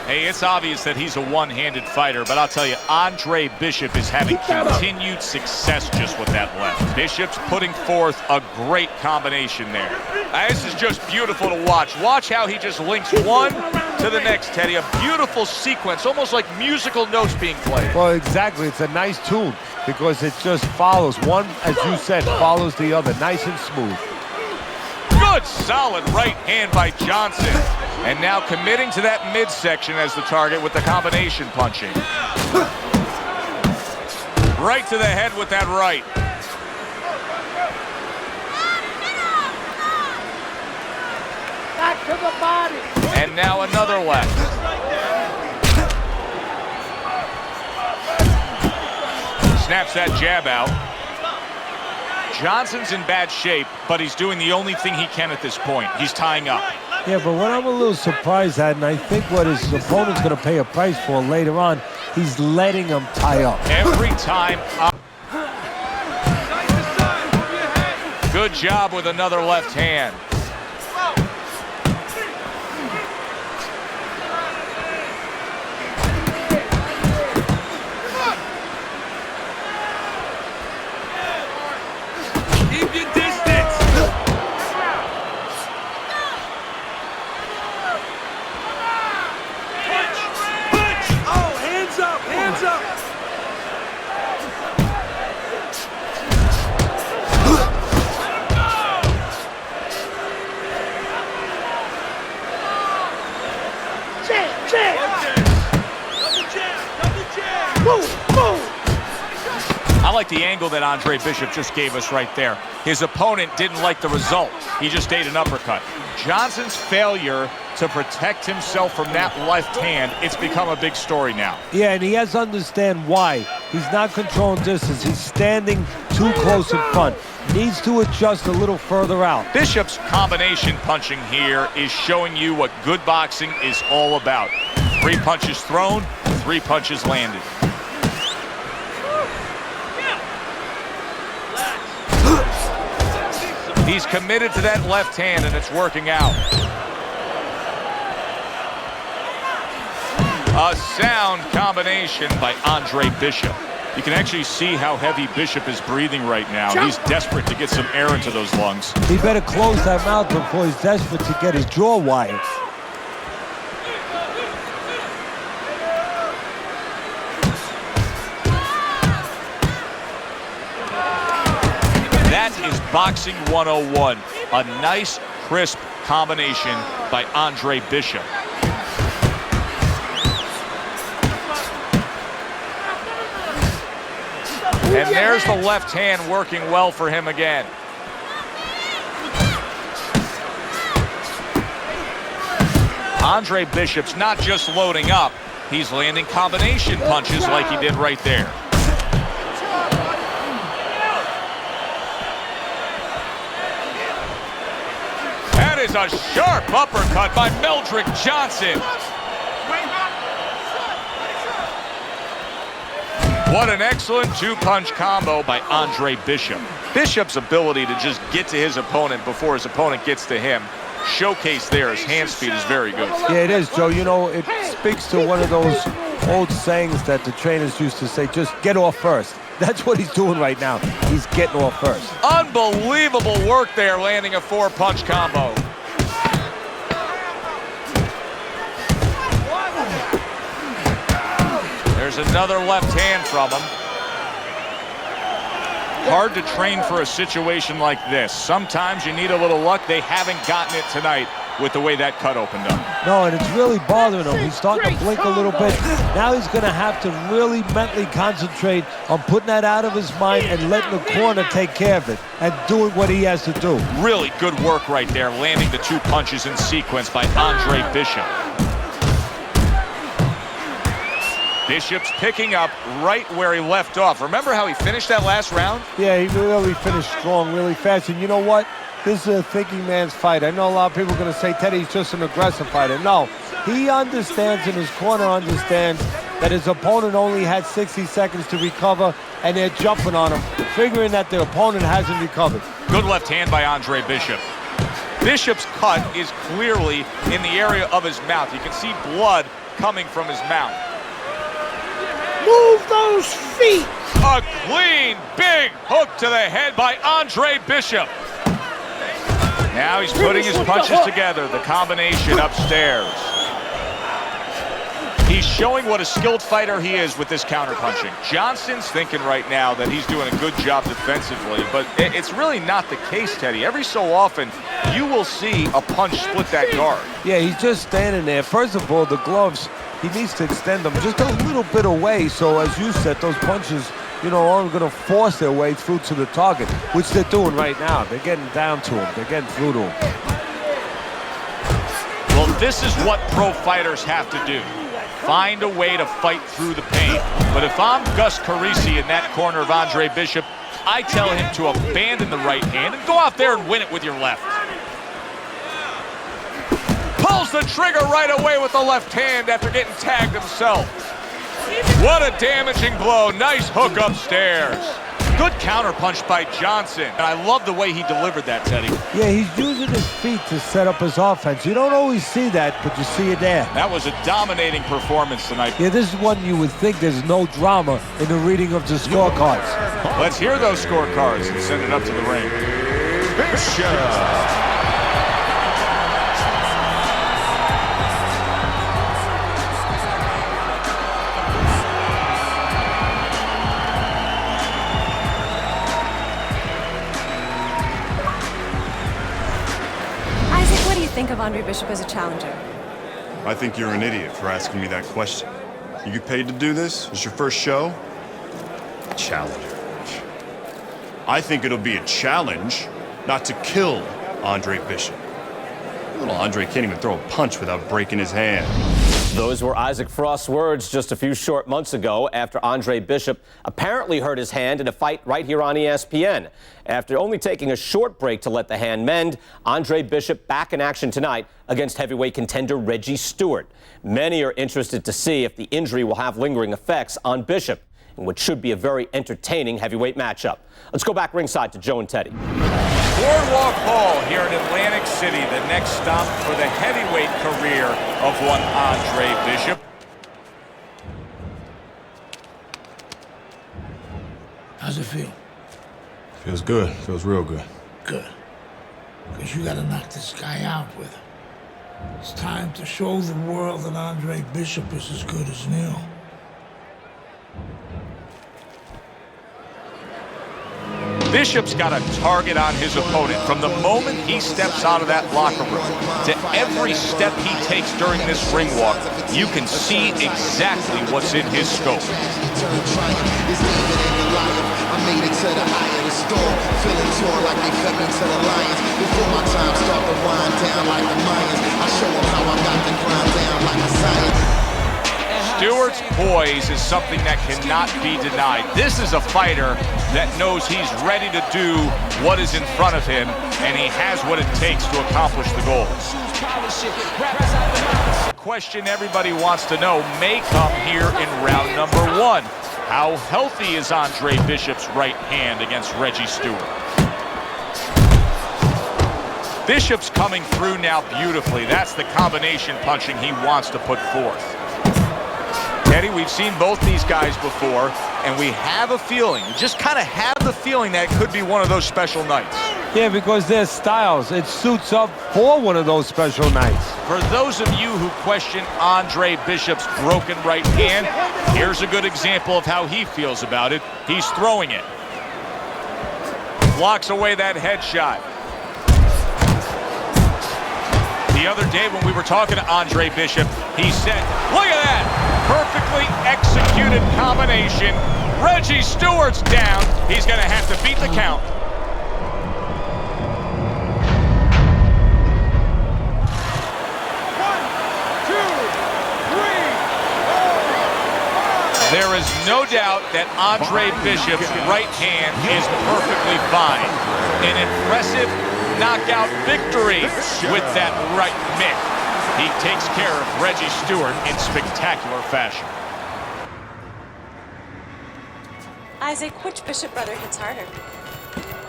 Speaker 5: Hey, it's obvious that he's a one-handed fighter, but I'll tell you, Andre Bishop is having continued success just with that left. Bishop's putting forth a great combination there. This is just beautiful to watch. Watch how he just links one to the next, Teddy. A beautiful sequence, almost like musical notes being played.
Speaker 6: Well, exactly. It's a nice tune because it just follows. One, as you said, follows the other. Nice and smooth.
Speaker 5: Good, solid right hand by Johnson. And now committing to that midsection as the target with the combination punching. Right to the head with that right.
Speaker 1: Back to the body.
Speaker 5: And now another left. Snaps that jab out. Johnson's in bad shape, but he's doing the only thing he can at this point. He's tying up.
Speaker 6: Yeah, but what I'm a little surprised at, and I think what his opponent's going to pay a price for later on, he's letting him tie up.
Speaker 5: Every time up. Good job with another left hand.
Speaker 15: Keep your distance. Oh, hands up, hands up.
Speaker 5: I like the angle that Andre Bishop just gave us right there. His opponent didn't like the result. He just ate an uppercut. Johnson's failure to protect himself from that left hand, it's become a big story now.
Speaker 6: Yeah, and he has to understand why. He's not controlling distance. He's standing too close in front. Needs to adjust a little further out.
Speaker 5: Bishop's combination punching here is showing you what good boxing is all about. 3 punches thrown, 3 punches landed. He's committed to that left hand, and it's working out. A sound combination by Andre Bishop. You can actually see how heavy Bishop is breathing right now. He's desperate to get some air into those lungs.
Speaker 6: He better close that mouth before he's desperate to get his jaw wired.
Speaker 5: That is Boxing 101. A nice, crisp combination by Andre Bishop. And there's the left hand working well for him again. Andre Bishop's not just loading up, he's landing combination punches like he did right there. That is a sharp uppercut by Meldrick Johnson. What an excellent 2-punch combo by Andre Bishop. Bishop's ability to just get to his opponent before his opponent gets to him, showcased there. His hand speed is very good.
Speaker 6: Yeah, it is, Joe. You know, it speaks to one of those old sayings that the trainers used to say, just get off first. That's what he's doing right now. He's getting off first.
Speaker 5: Unbelievable work there, landing a 4-punch combo. There's another left hand from him. hard to train for a situation like this. Sometimes you need a little luck. They haven't gotten it tonight with the way that cut opened up.
Speaker 6: No, and it's really bothering him. He's starting to blink a little bit. Now he's going to have to really mentally concentrate on putting that out of his mind and letting the corner take care of it and doing what he has to do.
Speaker 5: Really good work right there, landing the 2 punches in sequence by Andre Bishop. Bishop's picking up right where he left off. Remember how he finished that last round?
Speaker 6: Yeah, he really finished strong, really fast. And you know what? This is a thinking man's fight. I know a lot of people are going to say Teddy's just an aggressive fighter. No, he understands, and his corner understands, that his opponent only had 60 seconds to recover, and they're jumping on him, figuring that the opponent hasn't recovered.
Speaker 5: Good left hand by Andre Bishop. Bishop's cut is clearly in the area of his mouth. You can see blood coming from his mouth.
Speaker 1: Move those feet!
Speaker 5: A clean, big hook to the head by Andre Bishop. Now he's putting his punches together, the combination upstairs. He's showing what a skilled fighter he is with this counterpunching. Johnson's thinking right now that he's doing a good job defensively, but it's really not the case, Teddy. Every so often, you will see a punch split that guard.
Speaker 6: Yeah, he's just standing there. First of all, the gloves, he needs to extend them just a little bit away, so as you said, those punches, you know, aren't going to force their way through to the target, which they're doing right now. They're getting down to him. They're getting through to him.
Speaker 5: Well, this is what pro fighters have to do. Find a way to fight through the pain. But if I'm Gus Carisi in that corner of Andre Bishop, I tell him to abandon the right hand and go out there and win it with your left. Pulls the trigger right away with the left hand after getting tagged himself. What a damaging blow. Nice hook upstairs. Good counterpunch by Johnson. And I love the way he delivered that, Teddy.
Speaker 6: Yeah, he's using his feet to set up his offense. You don't always see that, but you see it there.
Speaker 5: That was a dominating performance tonight.
Speaker 6: Yeah, this is one you would think there's no drama in the reading of the scorecards.
Speaker 5: Let's hear those scorecards and send it up to the ring. Bishop.
Speaker 8: Think of Andre Bishop as a challenger?
Speaker 9: I think you're an idiot for asking me that question. You get paid to do this? It's your first show? Challenger. I think it'll be a challenge not to kill Andre Bishop. Little Andre can't even throw a punch without breaking his hand.
Speaker 12: Those were Isaac Frost's words just a few short months ago after Andre Bishop apparently hurt his hand in a fight right here on ESPN. After only taking a short break to let the hand mend, Andre Bishop back in action tonight against heavyweight contender Reggie Stewart. Many are interested to see if the injury will have lingering effects on Bishop in what should be a very entertaining heavyweight matchup. Let's go back ringside to Joe and Teddy.
Speaker 5: Boardwalk Hall here in Atlantic City, the next stop for the heavyweight career of one Andre Bishop.
Speaker 1: How's it feel?
Speaker 2: Feels good. Feels real good.
Speaker 1: Good. Because you gotta knock this guy out with him. It's time to show the world that Andre Bishop is as good as new.
Speaker 5: Bishop's got a target on his opponent from the moment he steps out of that locker room to every step he takes during this ring walk. You can see exactly what's in his scope.
Speaker 18: I made it to the eye of the storm, feeling torn like they fed me to the lions. Before my time start to wind down like the Mayans, I show them how I got to grind down like a science.
Speaker 5: Stewart's poise is something that cannot be denied. This is a fighter that knows he's ready to do what is in front of him, and he has what it takes to accomplish the goal. The question everybody wants to know may come here in round number 1. How healthy is Andre Bishop's right hand against Reggie Stewart? Bishop's coming through now beautifully. That's the combination punching he wants to put forth. Teddy, we've seen both these guys before, and we have a feeling, just kind of have the feeling that it could be one of those special nights.
Speaker 6: Yeah, because their styles, it suits up for one of those special nights.
Speaker 5: For those of you who question Andre Bishop's broken right hand, here's a good example of how he feels about it. He's throwing it. blocks away that headshot. The other day when we were talking to Andre Bishop, he said, look at that, perfectly executed combination. Reggie Stewart's down. He's going to have to beat the count. There is no doubt that Andre Bishop's right hand is perfectly fine. An impressive knockout victory with that right mitt. He takes care of Reggie Stewart in spectacular fashion.
Speaker 8: Isaac, which Bishop brother hits harder?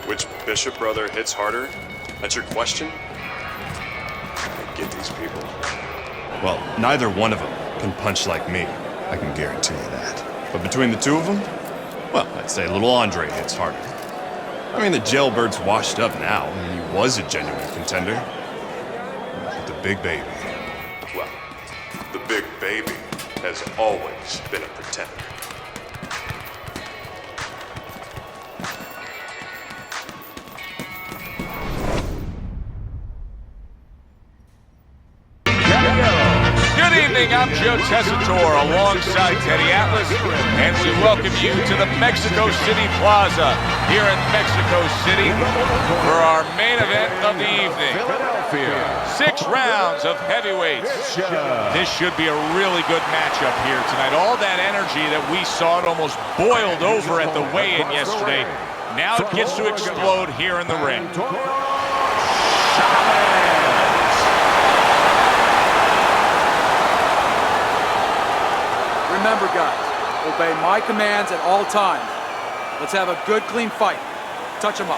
Speaker 9: Which Bishop brother hits harder? That's your question? I get these people. Well, neither one of them can punch like me. I can guarantee you that. But between the two of them, well, I'd say little Andre hits harder. I mean, the jailbird's washed up now. I mean, he was a genuine contender. But the big baby, well, the big baby has always been a pretender.
Speaker 5: Good evening, I'm Joe Tessitore alongside Teddy Atlas, and we welcome you to the Mexico City Plaza here in Mexico City for our main event of the evening. 6 rounds of heavyweights. This should be a really good matchup here tonight. All that energy that we saw, it almost boiled over at the weigh-in yesterday. Now it gets to explode here in the ring.
Speaker 15: Remember, guys, obey my commands at all times. Let's have a good, clean fight. Touch him up.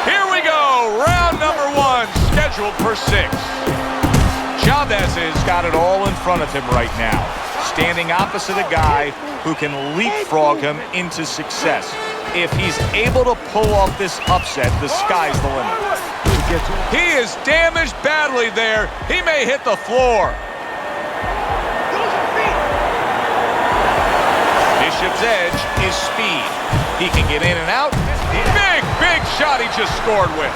Speaker 5: Here we go, round number 1, scheduled for 6. Chavez has got it all in front of him right now, standing opposite a guy who can leapfrog him into success. If he's able to pull off this upset, the sky's the limit. He is damaged badly there. He may hit the floor. Bishop's edge is speed. He can get in and out. Big shot he just scored with.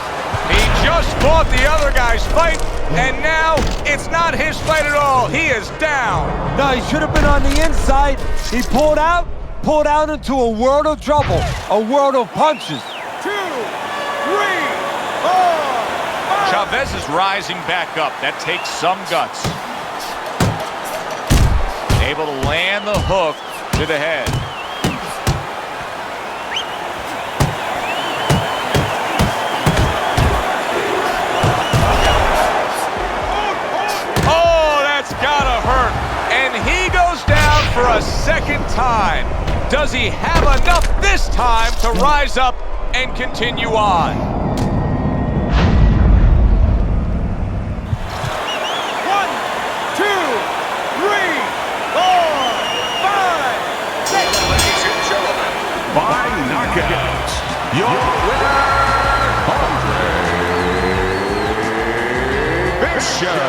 Speaker 5: He just fought the other guy's fight, and now it's not his fight at all. He is down.
Speaker 6: No, he should have been on the inside. He pulled out into a world of trouble, a world of punches.
Speaker 15: 2, 3, 4.
Speaker 5: Chavez is rising back up. That takes some guts. Able to land the hook to the head. Oh, that's gotta hurt. And he goes down for a second time. Does he have enough this time to rise up and continue on?
Speaker 13: By knockout, your winner, Andre Bishop.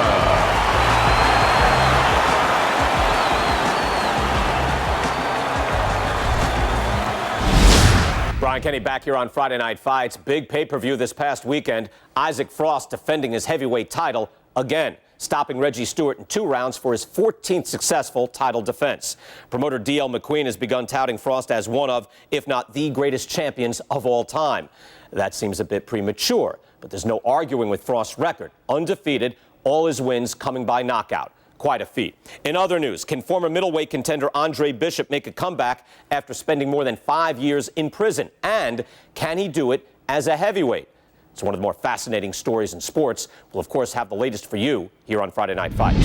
Speaker 12: Brian Kenny back here on Friday Night Fights. Big pay-per-view this past weekend. Isaac Frost defending his heavyweight title again, stopping Reggie Stewart in 2 rounds for his 14th successful title defense. Promoter D.L. McQueen has begun touting Frost as one of, if not the greatest champions of all time. That seems a bit premature, but there's no arguing with Frost's record. Undefeated, all his wins coming by knockout. Quite a feat. In other news, can former middleweight contender Andre Bishop make a comeback after spending more than 5 years in prison? And can he do it as a heavyweight? It's one of the more fascinating stories in sports. We'll, of course, have the latest for you here on Friday Night Fights.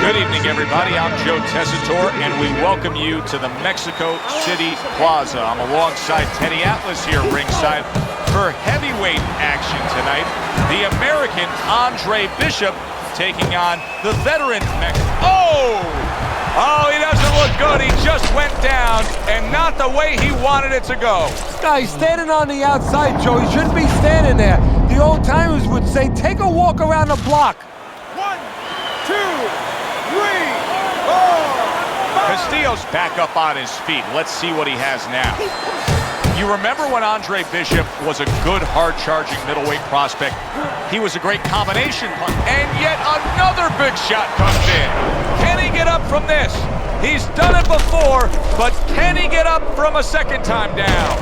Speaker 5: Good evening, everybody. I'm Joe Tessitore, and we welcome you to the Mexico City Plaza. I'm alongside Teddy Atlas here ringside for heavyweight action tonight. The American Andre Bishop taking on the veteran Oh, he doesn't look good. He just went down, and not the way he wanted it to go.
Speaker 6: No, he's standing on the outside, Joe. He shouldn't be standing there. The old timers would say, take a walk around the block.
Speaker 15: 1, 2, 3.
Speaker 5: Castillo's back up on his feet. Let's see what he has now. You remember when Andre Bishop was a good, hard-charging middleweight prospect? He was a great combination puncher, and yet another big shot comes in. Can he get up from this? He's done it before, but can he get up from a second time down?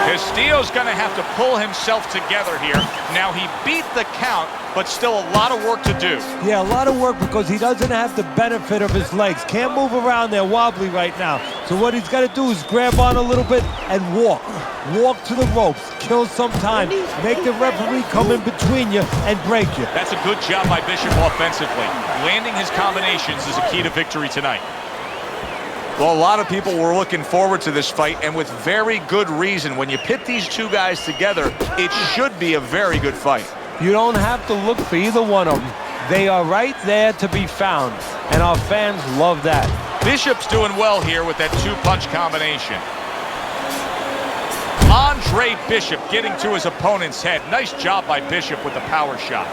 Speaker 5: Castillo's going to have to pull himself together here. Now, he beat the count, but still a lot of work to do.
Speaker 6: Yeah, a lot of work because he doesn't have the benefit of his legs. Can't move around there wobbly right now. So what he's got to do is grab on a little bit and walk. Walk to the ropes, kill some time, make the referee come in between you and break you.
Speaker 5: That's a good job by Bishop offensively. Landing his combinations is a key to victory tonight. Well, a lot of people were looking forward to this fight, and with very good reason. When you pit these two guys together, it should be a very good fight.
Speaker 6: You don't have to look for either one of them. They are right there to be found, and our fans love that.
Speaker 5: Bishop's doing well here with that two-punch combination. Andre Bishop getting to his opponent's head. Nice job by Bishop with the power shot.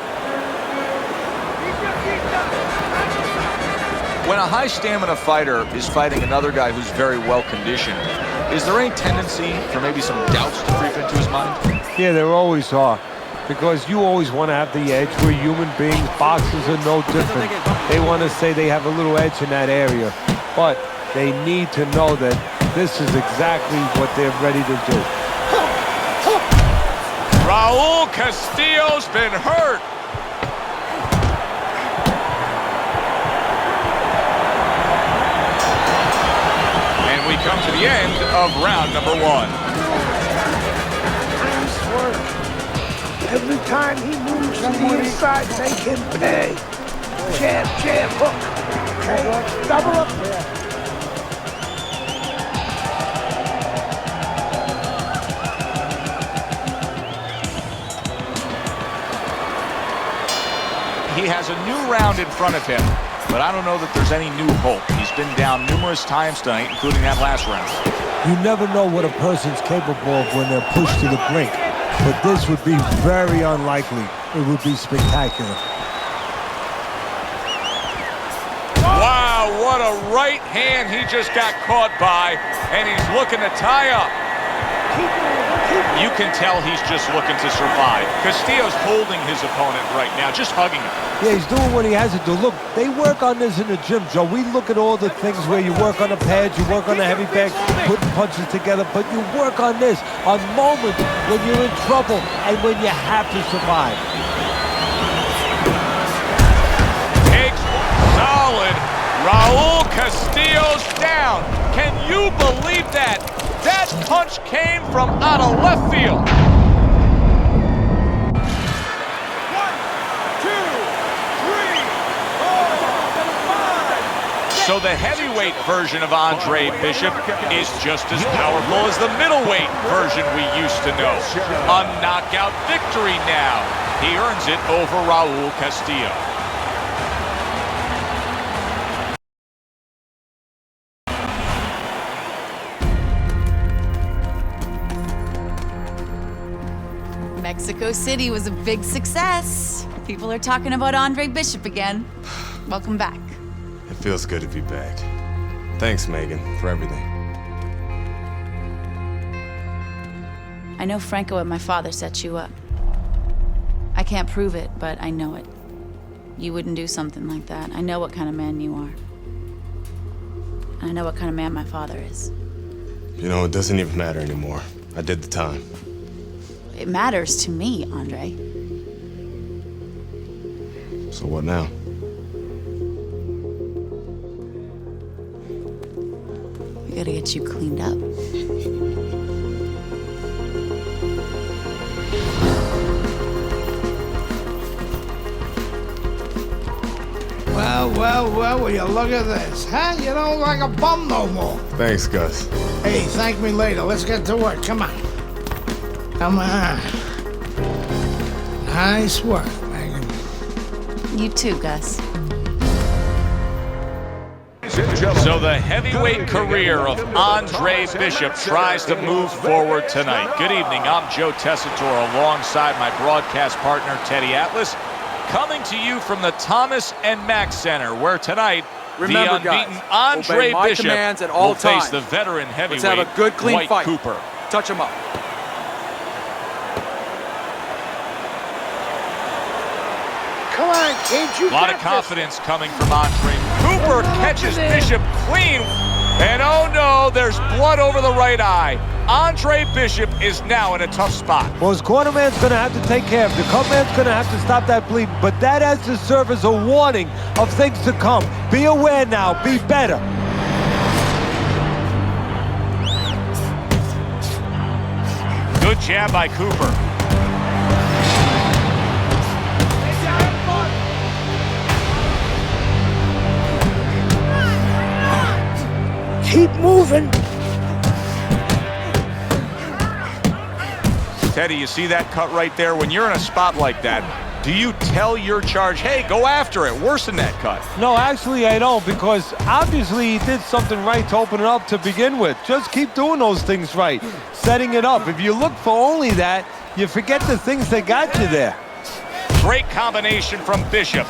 Speaker 5: When a high-stamina fighter is fighting another guy who's very well-conditioned, is there any tendency for maybe some doubts to creep into his mind?
Speaker 6: Yeah, there always are. Because you always want to have the edge. We're human beings. Boxers are no different. They want to say they have a little edge in that area. But they need to know that this is exactly what they're ready to do.
Speaker 5: Raul Castillo's been hurt. We come to the end of round number 1.
Speaker 1: Nice work. Every time he moves to the inside, make him pay. Jab, jab, hook. Okay, double up there.
Speaker 5: He has a new round in front of him, but I don't know that there's any new hope. He's been down numerous times tonight, including that last round.
Speaker 6: You never know what a person's capable of when they're pushed to the brink, but this would be very unlikely. It would be spectacular.
Speaker 5: Wow, what a right hand he just got caught by, and he's looking to tie up. You can tell he's just looking to survive. Castillo's holding his opponent right now, just hugging him.
Speaker 6: Yeah, he's doing what he has to do. Look, they work on this in the gym, Joe. We look at all the things where you work on the pads, you work on the heavy bag, putting punches together, but you work on this on moments when you're in trouble and when you have to survive.
Speaker 5: Takes solid. Raul Castillo's down. Can you believe that? That punch came from out of left field.
Speaker 14: 1, 2, 3, 4, 5.
Speaker 5: So the heavyweight version of Andre Bishop is just as powerful as the middleweight version we used to know. A knockout victory now. He earns it over Raul Castillo.
Speaker 11: Mexico City was a big success. People are talking about Andre Bishop again. Welcome back.
Speaker 2: It feels good to be back. Thanks, Megan, for everything.
Speaker 11: I know Franco and my father set you up. I can't prove it, but I know it. You wouldn't do something like that. I know what kind of man you are. And I know what kind of man my father is.
Speaker 2: You know, it doesn't even matter anymore. I did the time.
Speaker 11: It matters to me, Andre.
Speaker 2: So what now?
Speaker 11: We gotta get you cleaned up.
Speaker 1: Well, will you look at this, huh? You don't look like a bum no more.
Speaker 2: Thanks, Gus.
Speaker 1: Hey, thank me later. Let's get to work. Come on. Come on. Nice work, Megan.
Speaker 11: You too, Gus.
Speaker 13: Ladies and gentlemen.
Speaker 5: So the heavyweight career of Andre Bishop tries to move forward tonight. Good evening, I'm Joe Tessitore alongside my broadcast partner Teddy Atlas, coming to you from the Thomas and Mack Center, where tonight
Speaker 15: Remember,
Speaker 5: the unbeaten
Speaker 15: guys,
Speaker 5: Andre
Speaker 15: obey my
Speaker 5: Bishop
Speaker 15: commands at all
Speaker 5: will face
Speaker 15: times.
Speaker 5: the veteran heavyweight
Speaker 15: Let's have a good, clean
Speaker 5: Dwight
Speaker 15: fight.
Speaker 5: Cooper.
Speaker 15: Touch him up.
Speaker 1: Come on, kid, you
Speaker 5: A lot
Speaker 1: got
Speaker 5: of confidence coming from Andre. Cooper catches Bishop clean. And oh no, there's blood over the right eye. Andre Bishop is now in a tough spot.
Speaker 6: Well, his cornerman's going to have to take care of it. The cutman's going to have to stop that bleeding. But that has to serve as a warning of things to come. Be aware now. Be better.
Speaker 5: Good jab by Cooper.
Speaker 1: Keep moving.
Speaker 5: Teddy, you see that cut right there? When you're in a spot like that, do you tell your charge, hey, go after it, worsen that cut?
Speaker 6: No, actually I don't, because obviously he did something right to open it up to begin with. Just keep doing those things right, setting it up. If you look for only that, you forget the things that got you there.
Speaker 5: Great combination from Bishop.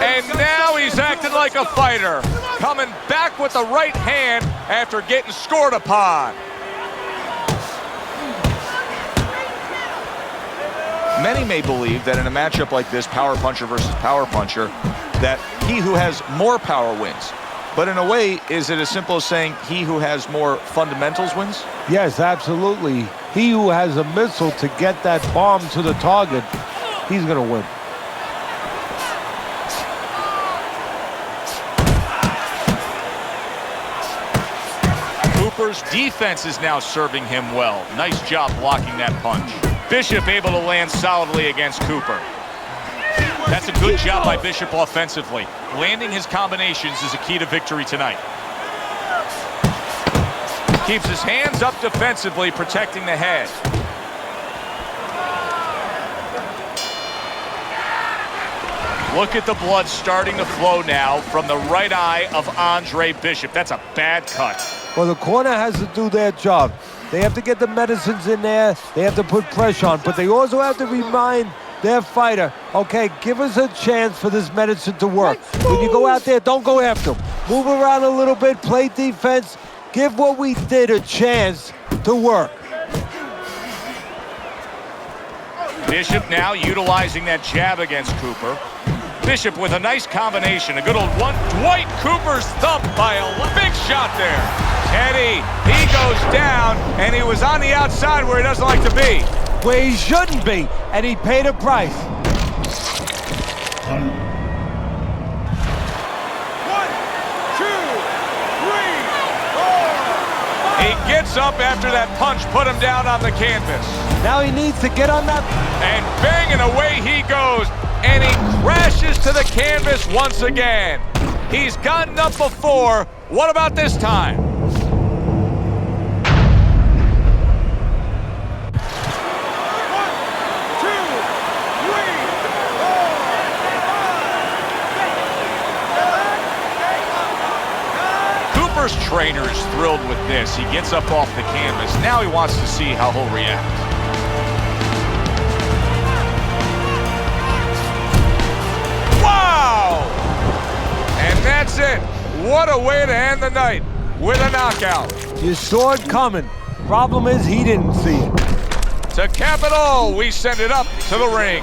Speaker 5: And now he's acting like a fighter, coming back with the right hand after getting scored upon. Many may believe that in a matchup like this, power puncher versus power puncher, that he who has more power wins. But in a way, is it as simple as saying he who has more fundamentals wins?
Speaker 6: Yes, absolutely. He who has a missile to get that bomb to the target, he's going to win.
Speaker 5: Cooper's defense is now serving him well. Nice job blocking that punch. Bishop able to land solidly against Cooper. That's a good job by Bishop offensively. Landing his combinations is a key to victory tonight. Keeps his hands up defensively, protecting the head. Look at the blood starting to flow now from the right eye of Andre Bishop. That's a bad cut.
Speaker 6: Well, the corner has to do their job. They have to get the medicines in there. They have to put pressure on. But they also have to remind their fighter, okay, give us a chance for this medicine to work. When you go out there, don't go after them. Move around a little bit, play defense. Give what we did a chance to work.
Speaker 5: Bishop now utilizing that jab against Cooper. Bishop with a nice combination, a good old one. Dwight Cooper's thump by a big shot there. Teddy, he goes down, and he was on the outside where he doesn't like to be.
Speaker 6: Where he shouldn't be, and he paid a price.
Speaker 14: 1, 2, 3, 4.
Speaker 5: He gets up after that punch, put him down on the canvas.
Speaker 6: Now he needs to get on that.
Speaker 5: And bang, and away he goes. And he crashes to the canvas once again. He's gotten up before. What about this time? Cooper's trainer is thrilled with this. He gets up off the canvas. Now he wants to see how he'll react. Wow! And that's it. What a way to end the night with a knockout.
Speaker 6: You saw it coming. Problem is he didn't see it.
Speaker 5: To cap it all, we send it up to the ring.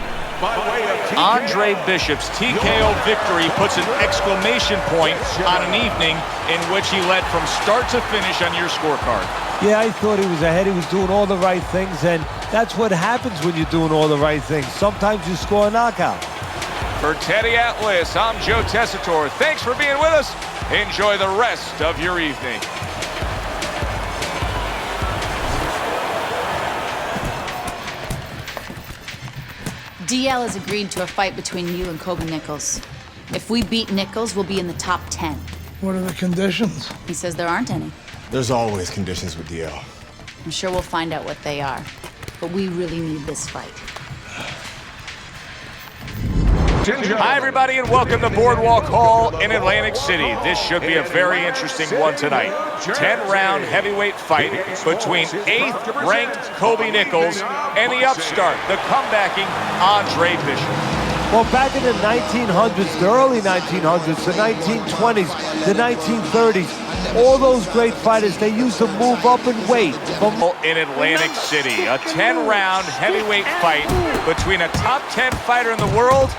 Speaker 5: Andre Bishop's TKO victory puts an exclamation point on an evening in which he led from start to finish on your scorecard.
Speaker 6: Yeah, I thought he was ahead. He was doing all the right things, and that's what happens when you're doing all the right things. Sometimes you score a knockout.
Speaker 5: For Teddy Atlas, I'm Joe Tessitore. Thanks for being with us. Enjoy the rest of your evening.
Speaker 11: DL has agreed to a fight between you and Kobe Nichols. If we beat Nichols, we'll be in the top 10.
Speaker 1: What are the conditions?
Speaker 11: He says there aren't any.
Speaker 2: There's always conditions with DL.
Speaker 11: I'm sure we'll find out what they are. But we really need this fight.
Speaker 5: Hi, everybody, and welcome to Boardwalk Hall in Atlantic City. This should be a very interesting one tonight. 10-round heavyweight fight between 8th-ranked Kobe Nichols and the upstart, the comebacking Andre Bishop.
Speaker 6: Well, back in the 1900s, the early 1900s, the 1920s, the 1930s, all those great fighters, they used to move up in weight.
Speaker 5: In Atlantic City, a 10-round heavyweight fight between a top 10 fighter in the world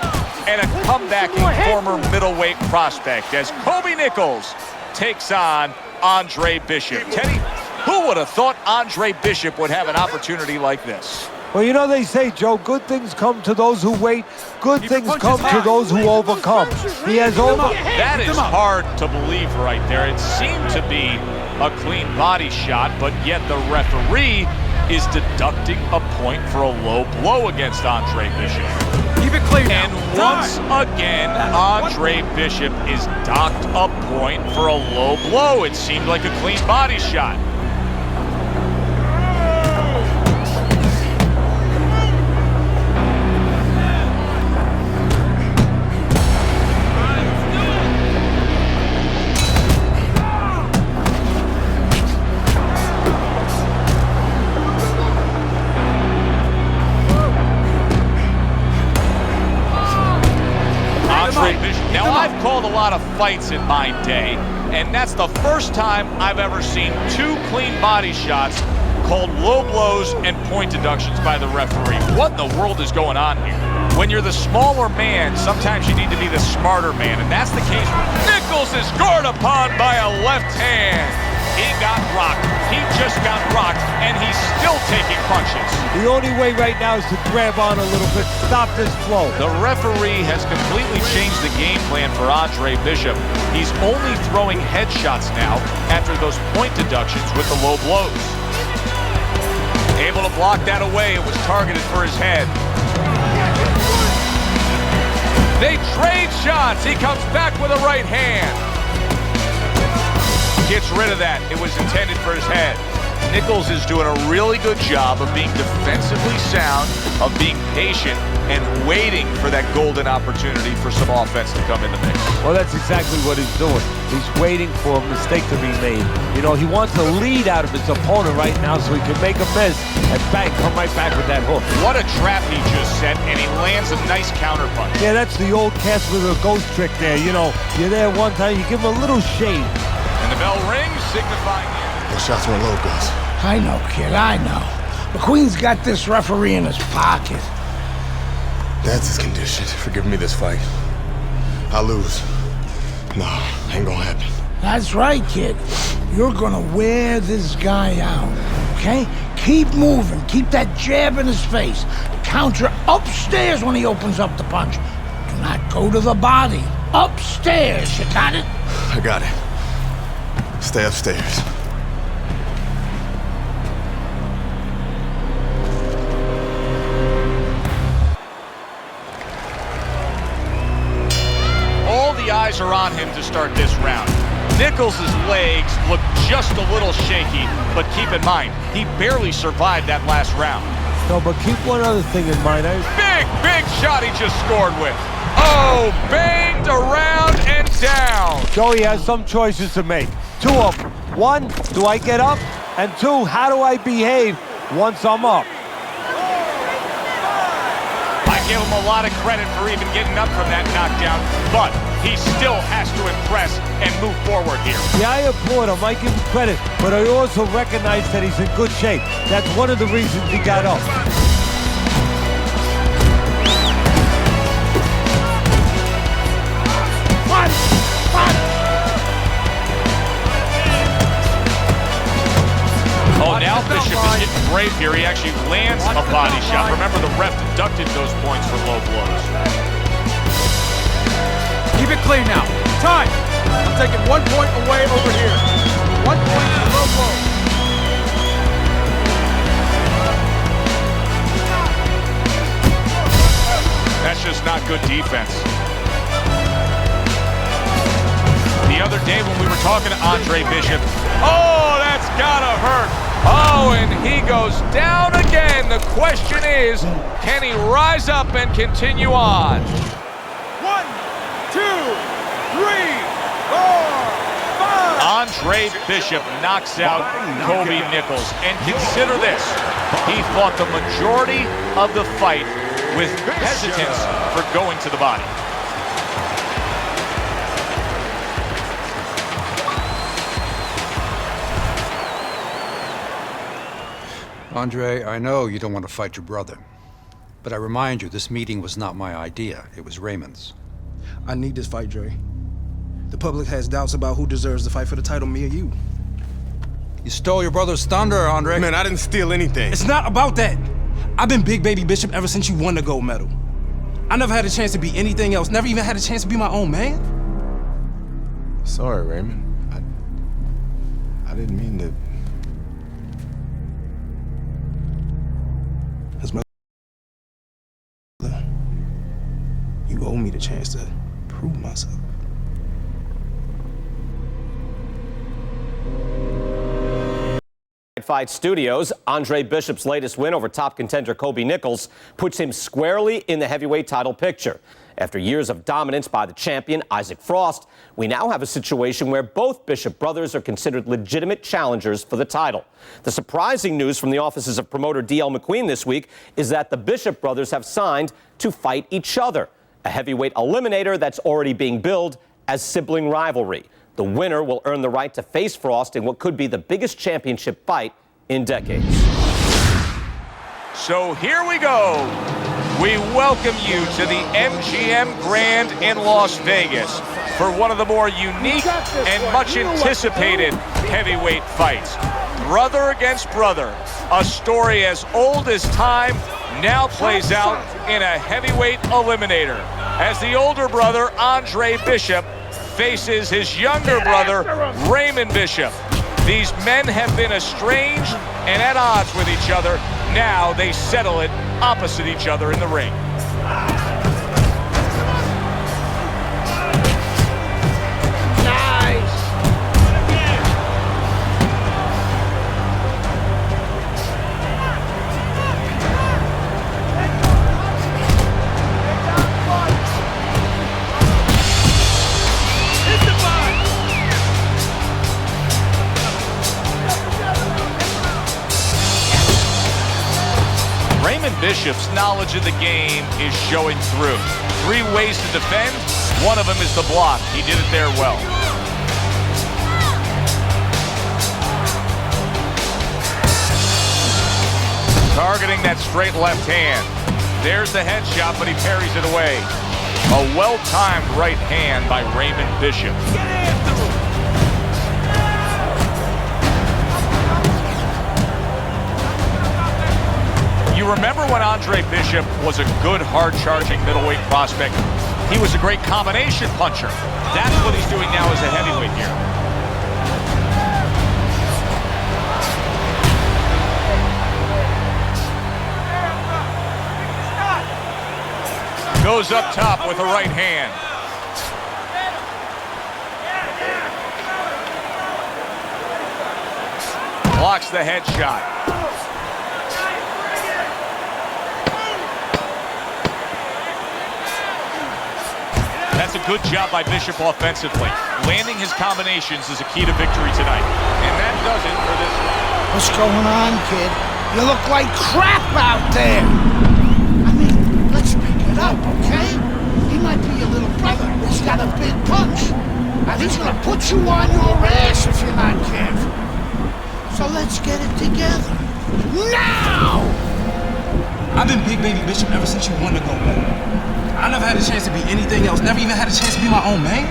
Speaker 5: and a comebacking former middleweight prospect as Kobe Nichols takes on Andre Bishop. Teddy, who would have thought Andre Bishop would have an opportunity like this?
Speaker 6: Well, you know, they say, Joe, good things come to those who wait. Good things come to those who overcome. He has
Speaker 5: That is hard to believe right there. It seemed to be a clean body shot, but yet the referee is deducting a point for a low blow against Andre Bishop.
Speaker 15: Keep it clean.
Speaker 5: And once again, Andre Bishop is docked a point for a low blow. It seemed like a clean body shot. Now, I've called a lot of fights in my day, and that's the first time I've ever seen 2 clean body shots called low blows and point deductions by the referee. What in the world is going on here? When you're the smaller man, sometimes you need to be the smarter man, and that's the case. Nichols is scored upon by a left hand. He got rocked. He just got rocked, and he's still taking punches.
Speaker 6: The only way right now is to grab on a little bit, stop this flow.
Speaker 5: The referee has completely changed the game plan for Andre Bishop. He's only throwing headshots now after those point deductions with the low blows. Able to block that away. It was targeted for his head. They trade shots. He comes back with a right hand. Gets rid of that. It was intended for his head. Nichols is doing a really good job of being defensively sound, of being patient, and waiting for that golden opportunity for some offense to come in the mix.
Speaker 6: Well, that's exactly what he's doing. He's waiting for a mistake to be made. You know, he wants a lead out of his opponent right now so he can make a miss and bang, come right back with that hook.
Speaker 5: What a trap he just set, and he lands a nice counterpunch.
Speaker 6: Yeah, that's the old Casper the Ghost trick there. You know, you're there one time, you give him a little shade.
Speaker 5: And the bell rings, signifying it.
Speaker 4: Those shots went low, Gus.
Speaker 1: I know, kid, I know. McQueen's got this referee in his pocket.
Speaker 2: That's his condition for giving me this fight. I lose. No, ain't gonna happen.
Speaker 1: That's right, kid. You're gonna wear this guy out, okay? Keep moving. Keep that jab in his face. Counter upstairs when he opens up the punch. Do not go to the body. Upstairs, you got it?
Speaker 2: I got it. Stay upstairs.
Speaker 5: All the eyes are on him to start this round. Nichols' legs look just a little shaky, but keep in mind, he barely survived that last round.
Speaker 6: No, but keep one other thing in mind.
Speaker 5: Big shot he just scored with. Oh, banged around and down.
Speaker 6: Joey has some choices to make. 2 of them. 1, do I get up? And 2, how do I behave once I'm up?
Speaker 5: I give him a lot of credit for even getting up from that knockdown, but he still has to impress and move forward here.
Speaker 6: Yeah, I applaud him. I give him credit, but I also recognize that he's in good shape. That's one of the reasons he got up.
Speaker 5: Oh, now Bishop is getting brave here. He actually lands a body shot. Remember, the ref deducted those points for low blows.
Speaker 15: Keep it clean now. Time. I'm taking 1 point away over here. 1 point for low blow.
Speaker 5: That's just not good defense. The other day when we were talking to Andre Bishop, oh, that's gotta hurt. Oh, and he goes down again. The question is, can he rise up and continue on? Andre Bishop knocks out Kobe Nichols. And consider this, he fought the majority of the fight with hesitance for going to the body.
Speaker 10: Andre, I know you don't want to fight your brother, but I remind you, this meeting was not my idea. It was Raymond's.
Speaker 17: I need this fight, Dre. The public has doubts about who deserves the fight for the title, me or you.
Speaker 10: You stole your brother's thunder, Andre.
Speaker 3: Man, I didn't steal anything.
Speaker 17: It's not about that. I've been Big Baby Bishop ever since you won the gold medal. I never had a chance to be anything else, never even had a chance to be my own man.
Speaker 2: Sorry, Raymond. I didn't mean to...
Speaker 17: As my you owe me the chance to prove myself.
Speaker 12: Fight Studios, Andre Bishop's latest win over top contender Kobe Nichols puts him squarely in the heavyweight title picture. After years of dominance by the champion, Isaac Frost, we now have a situation where both Bishop brothers are considered legitimate challengers for the title. The surprising news from the offices of promoter D.L. McQueen this week is that the Bishop brothers have signed to fight each other, a heavyweight eliminator that's already being billed as sibling rivalry. The winner will earn the right to face Frost in what could be the biggest championship fight in decades.
Speaker 5: So here we go. We welcome you to the MGM Grand in Las Vegas for one of the more unique and much anticipated heavyweight fights. Brother against brother, a story as old as time now plays out in a heavyweight eliminator as the older brother, Andre Bishop, faces his younger brother, Raymond Bishop. These men have been estranged and at odds with each other. Now they settle it opposite each other in the ring. Bishop's knowledge of the game is showing through. 3 ways to defend. One of them is the block. He did it there well. Targeting that straight left hand. There's the headshot, but he parries it away. A well-timed right hand by Raymond Bishop. You remember when Andre Bishop was a good, hard-charging middleweight prospect? He was a great combination puncher. That's what he's doing now as a heavyweight here. Goes up top with a right hand. Blocks the headshot. That's a good job by Bishop offensively. Landing his combinations is a key to victory tonight. And that does it for this one.
Speaker 1: What's going on, kid? You look like crap out there. I mean, let's pick it up, okay? He might be your little brother. He's got a big punch. And he's gonna put you on your ass if you're not careful. So let's get it together. Now!
Speaker 17: I've been Big Baby Bishop ever since you won the gold medal. I never had a chance to be anything else, never even had a chance to be my own man.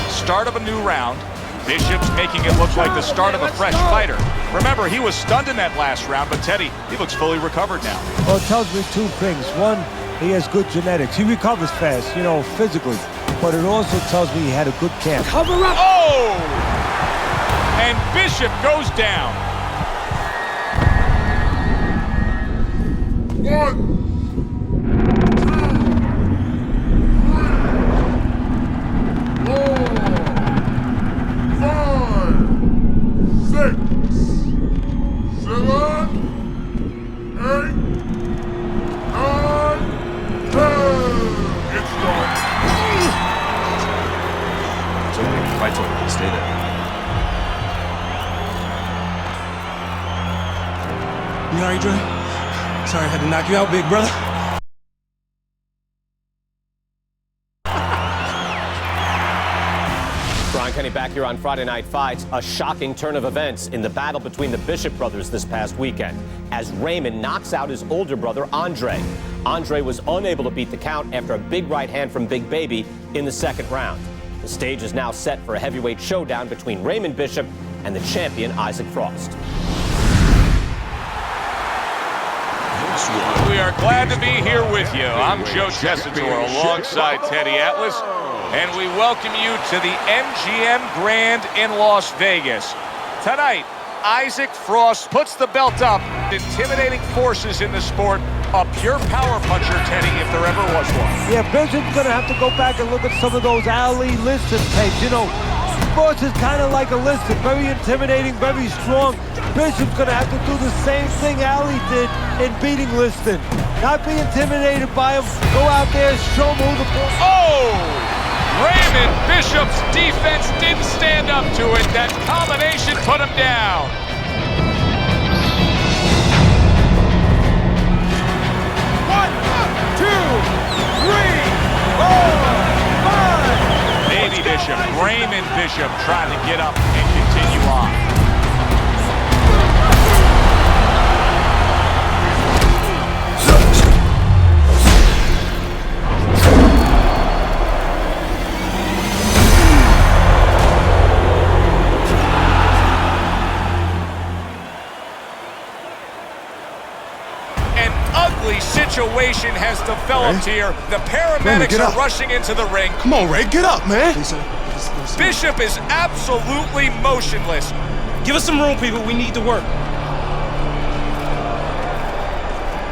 Speaker 5: Start of a new round. Bishop's making it look like the start of a fresh fighter. Remember, he was stunned in that last round, but Teddy, he looks fully recovered now.
Speaker 6: Well, it tells me 2 things. One, he has good genetics. He recovers fast, physically. But it also tells me he had a good camp.
Speaker 1: Cover up!
Speaker 5: Oh! And Bishop goes down.
Speaker 13: 1, 2, 3, 4, 5, 6, 7, 8,
Speaker 9: told her to stay there.
Speaker 17: You alright, Dre? Sorry I had to knock you out, big brother.
Speaker 12: Brian Kenny back here on Friday Night Fights. A shocking turn of events in the battle between the Bishop brothers this past weekend as Raymond knocks out his older brother, Andre. Andre was unable to beat the count after a big right hand from Big Baby in the second round. The stage is now set for a heavyweight showdown between Raymond Bishop and the champion, Isaac Frost.
Speaker 5: We are glad to be here with you. I'm Joe Tessitore alongside Teddy Atlas, and we welcome you to the MGM Grand in Las Vegas. Tonight, Isaac Frost puts the belt up. Intimidating forces in the sport. A pure power puncher, Teddy, if there ever was one.
Speaker 6: Yeah, Bishop's going to have to go back and look at some of those Ali Liston tapes. You know, Frost is kind of like a Liston, very intimidating, very strong. Bishop's going to have to do the same thing Ali did in beating Liston. Not be intimidated by him. Go out there, show him who the...
Speaker 5: Oh! Raymond Bishop's defense didn't stand up to it. That combination put him down.
Speaker 14: One, two, three, four, five.
Speaker 5: Baby Bishop, Raymond Bishop trying to get up and continue on. Situation has developed here. The paramedics are rushing into the ring.
Speaker 9: Come on, Ray, get up, man.
Speaker 5: Bishop is absolutely motionless.
Speaker 17: Give us some room, people. We need to work.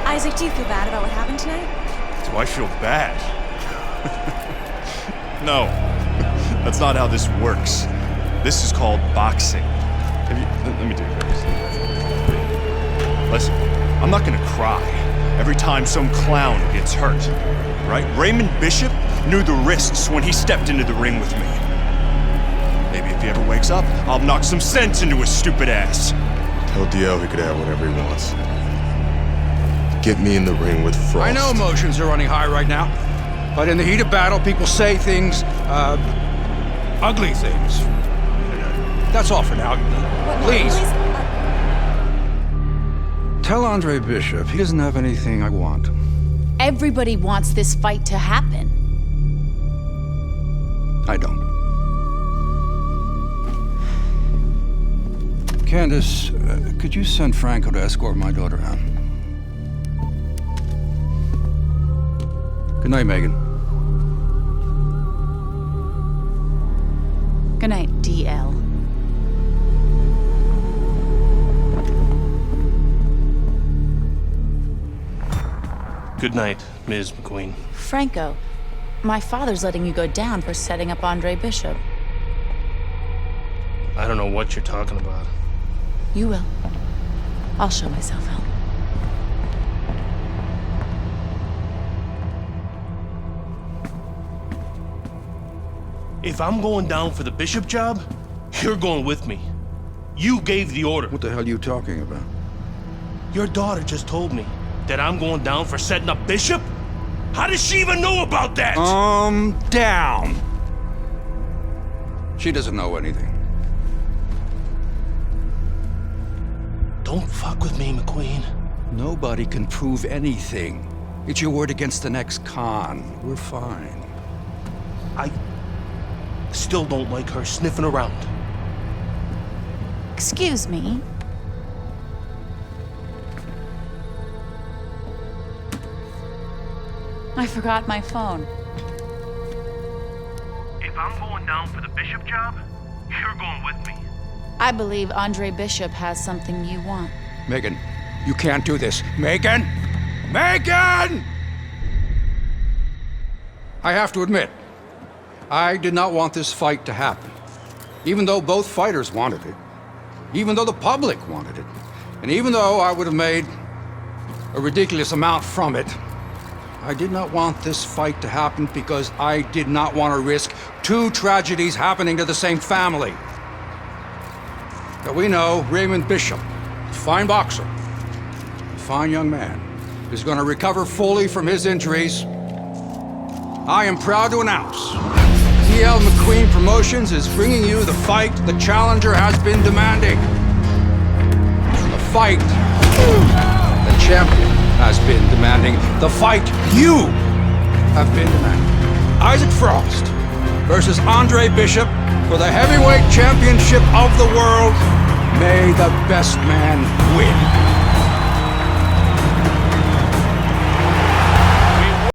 Speaker 8: Isaac, do you feel bad about what happened tonight?
Speaker 9: Do I feel bad? No, that's not how this works. This is called boxing. Let me do this. Listen, I'm not gonna cry every time some clown gets hurt, right? Raymond Bishop knew the risks when he stepped into the ring with me. Maybe if he ever wakes up, I'll knock some sense into his stupid ass.
Speaker 2: Tell DL he could have whatever he wants. Get me in the ring with Frost.
Speaker 10: I know emotions are running high right now, but in the heat of battle, people say things, ugly things. That's all for now. Please. Tell Andre Bishop he doesn't have anything I want.
Speaker 11: Everybody wants this fight to happen.
Speaker 10: I don't. Candace, could you send Franco to escort my daughter out? Good night, Megan.
Speaker 11: Good night, DL.
Speaker 16: Good night, Ms. McQueen.
Speaker 11: Franco, my father's letting you go down for setting up Andre Bishop.
Speaker 16: I don't know what you're talking about.
Speaker 11: You will. I'll show myself out.
Speaker 16: If I'm going down for the Bishop job, you're going with me. You gave the order.
Speaker 10: What the hell are you talking about?
Speaker 16: Your daughter just told me that I'm going down for setting up Bishop? How does she even know about that?
Speaker 10: Down. She doesn't know anything.
Speaker 16: Don't fuck with me, McQueen.
Speaker 10: Nobody can prove anything. It's your word against the next con. We're fine.
Speaker 16: I still don't like her sniffing around.
Speaker 11: Excuse me. I forgot my phone.
Speaker 16: If I'm going down for the Bishop job, you're going with me.
Speaker 11: I believe Andre Bishop has something you want.
Speaker 10: Megan, you can't do this. Megan! Megan! I have to admit, I did not want this fight to happen. Even though both fighters wanted it. Even though the public wanted it. And even though I would have made a ridiculous amount from it, I did not want this fight to happen because I did not want to risk 2 tragedies happening to the same family. But we know Raymond Bishop, a fine boxer, a fine young man, is going to recover fully from his injuries. I am proud to announce E.L. McQueen Promotions is bringing you the fight the challenger has been demanding. The fight the champion has been demanding. The fight you have been demanding. Isaac Frost versus Andre Bishop for the heavyweight championship of the world. May the best man win.